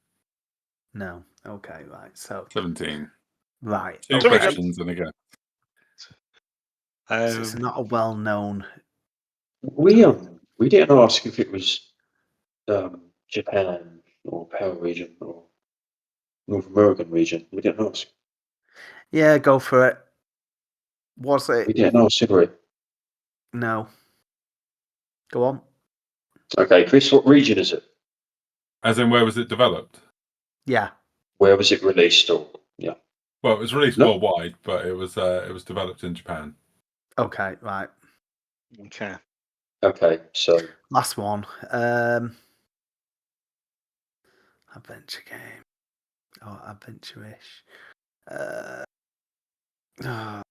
No. Okay. Right. So 17. right. 2 Okay. questions and a guess. So it's not a well-known. We didn't ask if it was Japan or Power Region or North American region. We didn't ask. Yeah, go for it. Was We it? didn't ask, did we? No. Go on. Okay, Chris, what region is it? As in, where was it developed? Yeah. Where was it released? Or yeah. Well, it was released No. worldwide, but it was developed in Japan. Okay, right. Okay. Okay, so Last one. Adventure game. Oh, adventure-ish. Oh,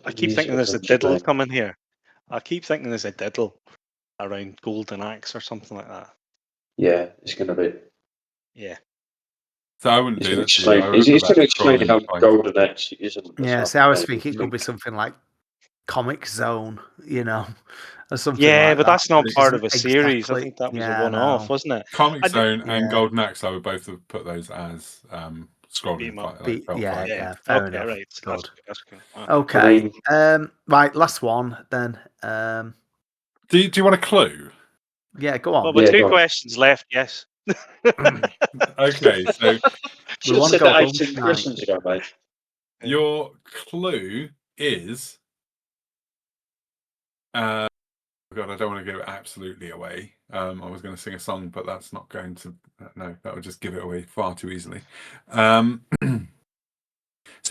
I keep thinking there's a diddle coming here. I keep thinking there's a diddle around Golden Axe or something like that. Yeah, it's going to be. Yeah. So I wouldn't It's do going to that to you. explain. I would have It's put going to that explain scrolling how device. golden actually isn't. yeah, see, I was thinking it could be something like Comic Zone, or something Yeah, like but that. that's not which part isn't of a series. I exactly- think that was a yeah, one-off, no. wasn't it? Comic I Zone and yeah. Golden Axe, I would both have put those as scrolling Beat 'em up. like felt Yeah, fighting. yeah, fair Okay, enough. right. Good. That's cool. Okay. I mean, Right, last one then. Do you want a clue? Yeah, go Well, on. with Yeah, two go on. questions left, yes. Okay, so We should have wanna said go that home 18 tonight. questions ago, mate. your clue is. Oh God, I don't want to give it absolutely away. I was going to sing a song, but that's not going to. No, that would just give it away far too easily. So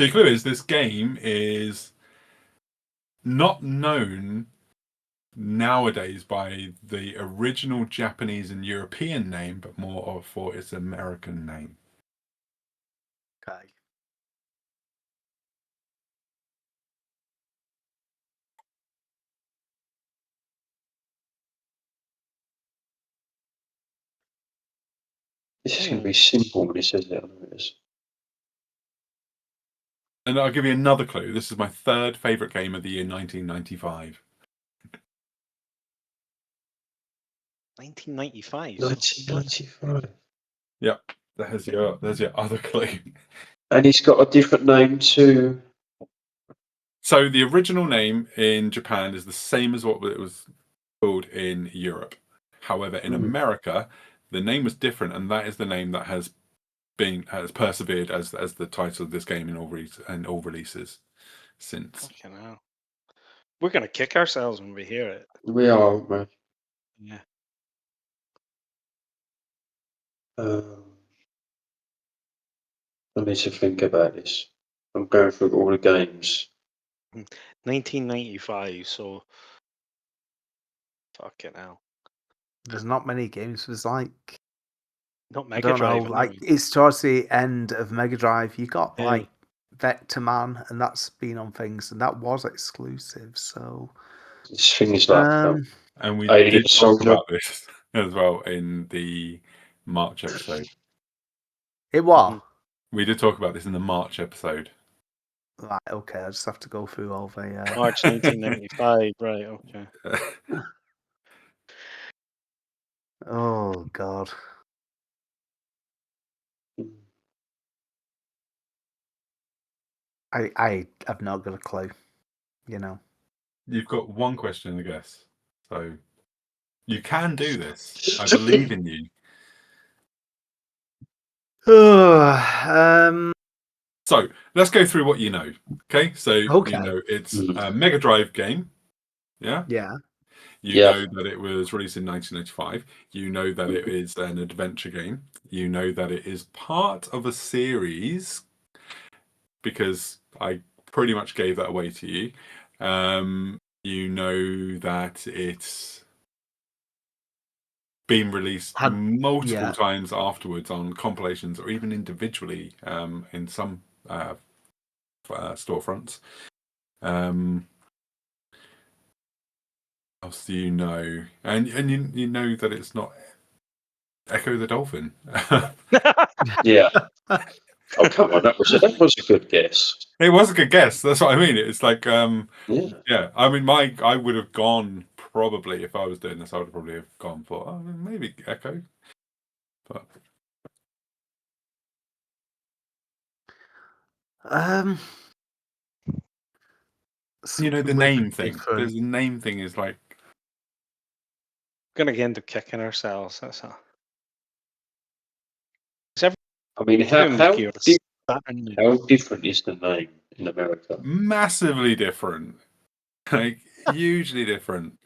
your clue is this game is not known nowadays by the original Japanese and European name, but more for its American name. Okay. This is going to be simple when he says it. I know it is. And I'll give you another clue. This is my third favourite game of the year 1995. 1995. 1995. Yep, there's your other clue. And he's got a different name to. So the original name in Japan is the same as what it was called in Europe. However, in America, the name was different, and that is the name that has persevered as the title of this game in all releases since. Fucking hell. We're gonna kick ourselves when we hear it. We are, aren't we? Yeah. I need to think about this. I'm going through all the games. 1995. So. Fucking hell. There's not many games. There's like Not I Mega don't know, Drive. like anyway. it's towards the end of Mega Drive. You got Yeah. like Vector Man, and that's been on things, and that was exclusive. So It's things like And we Alien did talk Soldier. about this as well in the March episode. it was We did talk about this in the March episode. right. Okay, I just have to go through all the. March 1995. Right. Okay. Oh God. I have not got a clue. You've got one question, I guess. So you can do this. I believe in you. So let's go through what you know. Okay, so Okay. you know it's a Mega Drive game. Yeah. Yeah. You know that it was released in 1995. You know that it is an adventure game. You know that it is part of a series because I pretty much gave that away to you. You know that it's been released multiple times afterwards on compilations or even individually in some storefronts. Else do you know? And you know that it's not Echo the Dolphin. Yeah. Oh come on, that was a good guess. It was a good guess. That's what I mean. It's like Yeah. I mean, I would have gone probably if I was doing this. I would probably have gone for maybe Echo, but you know the name thing. There's a name thing is like We're gonna end up kicking ourselves. That's all. I mean, Saturn. how different is the name in America? Massively different. Like, hugely different.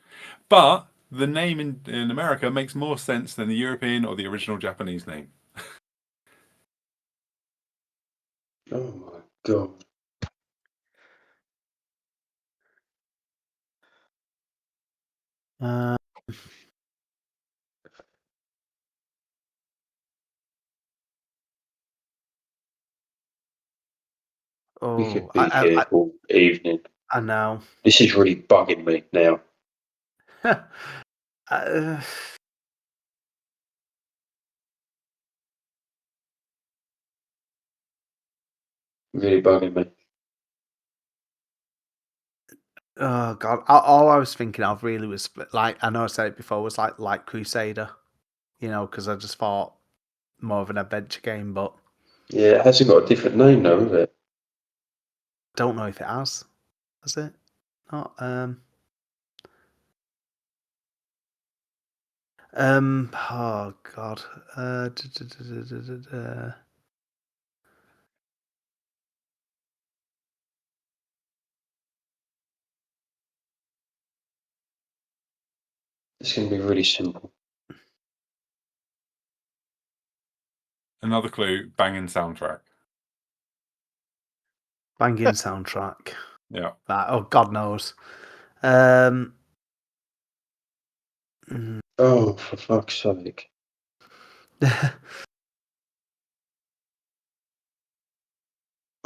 But the name in America makes more sense than the European or the original Japanese name. Oh my god! Uh, We could oh, be here all evening. I know. This is really bugging me now. Uh, Really bugging me. oh god, all I was thinking of really was like, I know I said it before, was like Crusader, you know, because I just thought more of an adventure game, but Yeah, it hasn't got a different name though, has it? don't know if it has it? Not oh god, It's going to be really simple. Another clue, banging soundtrack. banging soundtrack. Yeah. Oh god knows. Mm, Oh, for fuck's sake! I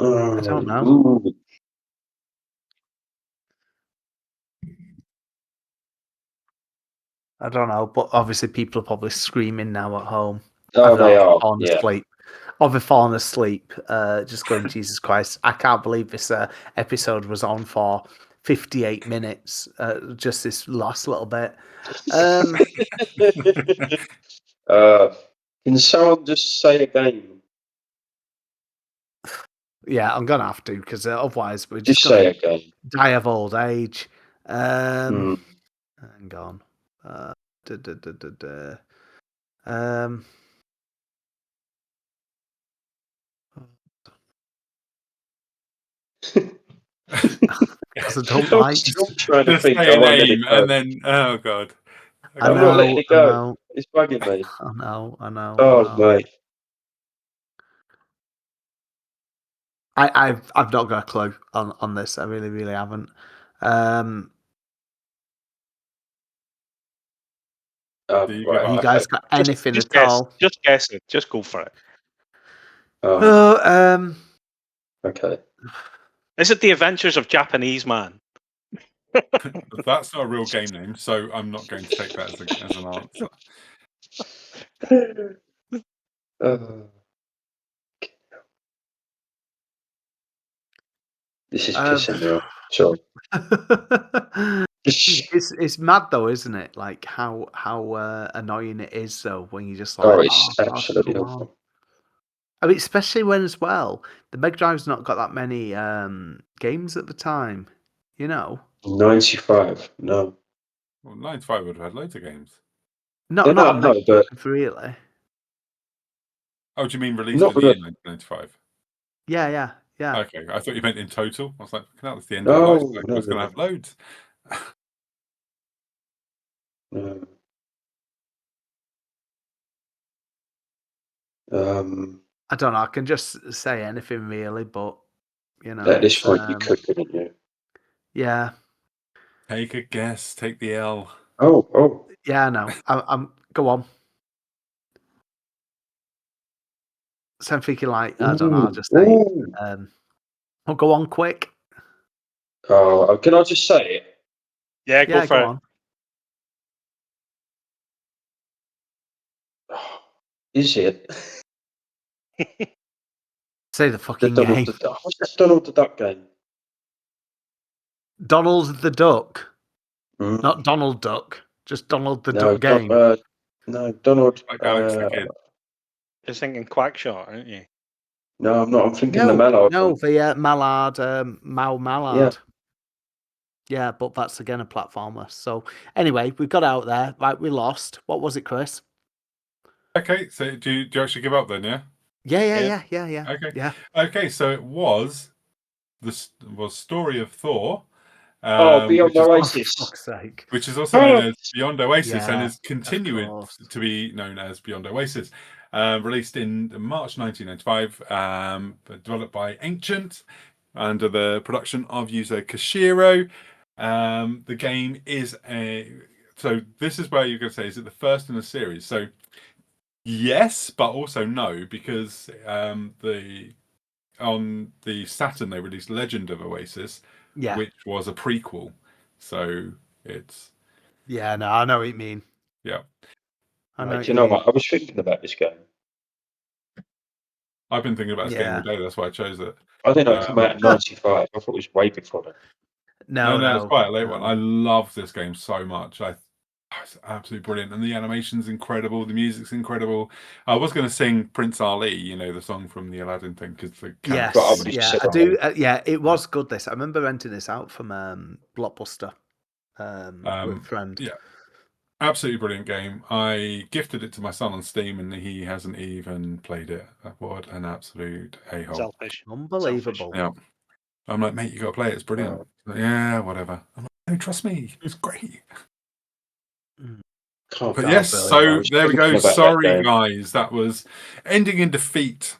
don't know. Ooh. I don't know, but obviously people are probably screaming now at home. Oh, they are. Fallen Yeah. asleep. Or they've fallen asleep, just going, Jesus Christ, I can't believe this episode was on for 58 minutes, just this last little bit. Can someone just say again? Yeah, I'm going to have to, because otherwise we're Just just say going to again. die of old age. Hmm. Hang on. Da, da, da, da, da. Um, because I don't I'm like. still trying to Just think. say I a won't let it name go. and then, oh god. I I'm not letting know, it I go. know, It's bugging me. I know. Oh, mate. I've not got a clue on this. I really haven't. Do you give Right. You up? guys Okay. got anything Just at guess. all? Just guess it. Just go for it. Oh, Okay. Is it The Adventures of Japanese Man? That's not a real game name, so I'm not going to take that as an answer. This is pissing me off. Sorry. it's mad though, isn't it? Like how annoying it is though when you just Oh, like, it's oh god, absolutely come on. awful. I mean, especially when as well the Mega Drive's not got that many games at the time, you know. 95. No. Well, 95 would have had loads of games. Not No, on Mega but Drive, really. Oh, do you mean released not in the year 1995? Yeah. Okay, I thought you meant in total. I was like, that was the end of the life No, cycle. no, It's going to have loads. no. I don't know. I can just say anything really, but you know, At this it's point, you could, couldn't you? yeah. Take a guess. Take the L. Oh. Yeah, I know. I'm go on. So I'm thinking like, I don't know, I'll just say I'll go on quick. Oh, can I just say it? Yeah, go for it. On. Is it? Say the fucking game. What's that Donald the Duck game? Donald the Duck. Mm. Not Donald Duck. Just Donald the No, Duck game. no, Donald. Like Alex the Kid. You're thinking Quackshot, aren't you? No, I'm not. I'm thinking the Mallard. No, the Mallard, Mallard. Yeah. Yeah, but that's again a platformer. So anyway, we got out there. Right, we lost. What was it, Chris? Okay, so do you actually give up then, yeah? Yeah. Okay. Okay, so it was Story of Thor, Beyond which is Oh, for Oasis. fuck's sake. also known Oh, as Beyond Oasis and Yeah, is continued course. to be known as Beyond Oasis. Released in March 1995, developed by Ancient under the production of Yuzo Koshiro. The game is so this is where you're going to say, is it the first in a series? So yes, but also no, because on the Saturn they released Legend of Oasis, Yeah. which was a prequel. So it's Yeah, no, I know what you mean. yeah. I know right, what do you you know mean. what? I was thinking about this game. I've been thinking about this game all Yeah. day. That's why I chose it. I didn't know it came out in '95. I thought it was way before that. No, it's quite a late one. no. I love this game so much. It's absolutely brilliant, and the animation's incredible. The music's incredible. I was going to sing Prince Ali, you know, the song from the Aladdin thing, because the Yes, But I would've yeah, said I do. I- Yeah, it was good. This I remember renting this out from Blockbuster with a friend. Yeah, absolutely brilliant game. I gifted it to my son on Steam, and he hasn't even played it. What an absolute a-hole. Selfish. Unbelievable. Yeah. I'm like, mate, you got to play it. It's brilliant. Like, yeah, whatever. I'm like, no, trust me. It's great. Can't But God, yes, brilliant. so I was there we thinking go. about that Sorry, game. guys. That was ending in defeat.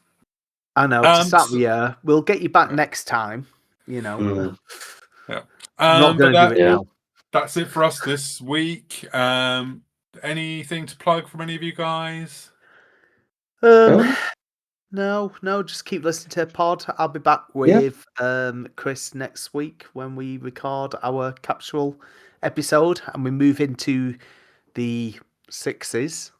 I know. To start so- the year, we'll get you back next time. You know, Yeah. not But going to do it Yeah. now. that's it for us this week. Anything to plug from any of you guys? No, just keep listening to pod. I'll be back with Chris next week when we record our capsule episode and we move into the sixes.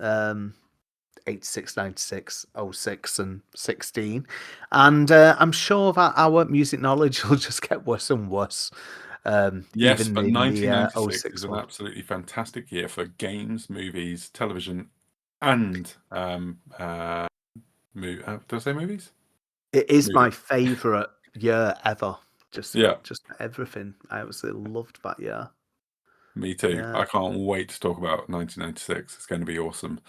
86, 96, 06 and 16. And I'm sure that our music knowledge will just get worse and worse. Yes, Even but in the 1996 06 is an one. absolutely fantastic year for games, movies, television, and did I say movies? It is my Movies. favourite year ever. Just Yeah. everything. I absolutely loved that year. Me too. Yeah. I can't wait to talk about 1996. It's going to be awesome.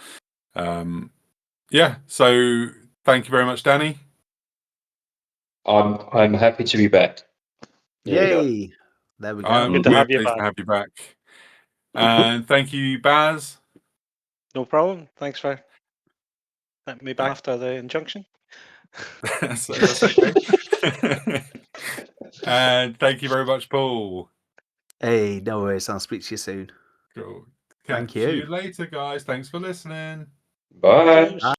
Yeah. So thank you very much, Danny. I'm happy to be back. There you go. Yay! There we go. We're Good to have you pleased to back. have you back. And thank you, Baz. No problem. Thanks for letting me back Thanks. after the injunction. So that's okay. And thank you very much, Paul. Hey, no worries. I'll speak to you soon. Cool. Thank Catch you. you later, guys. Thanks for listening. Bye. Cheers.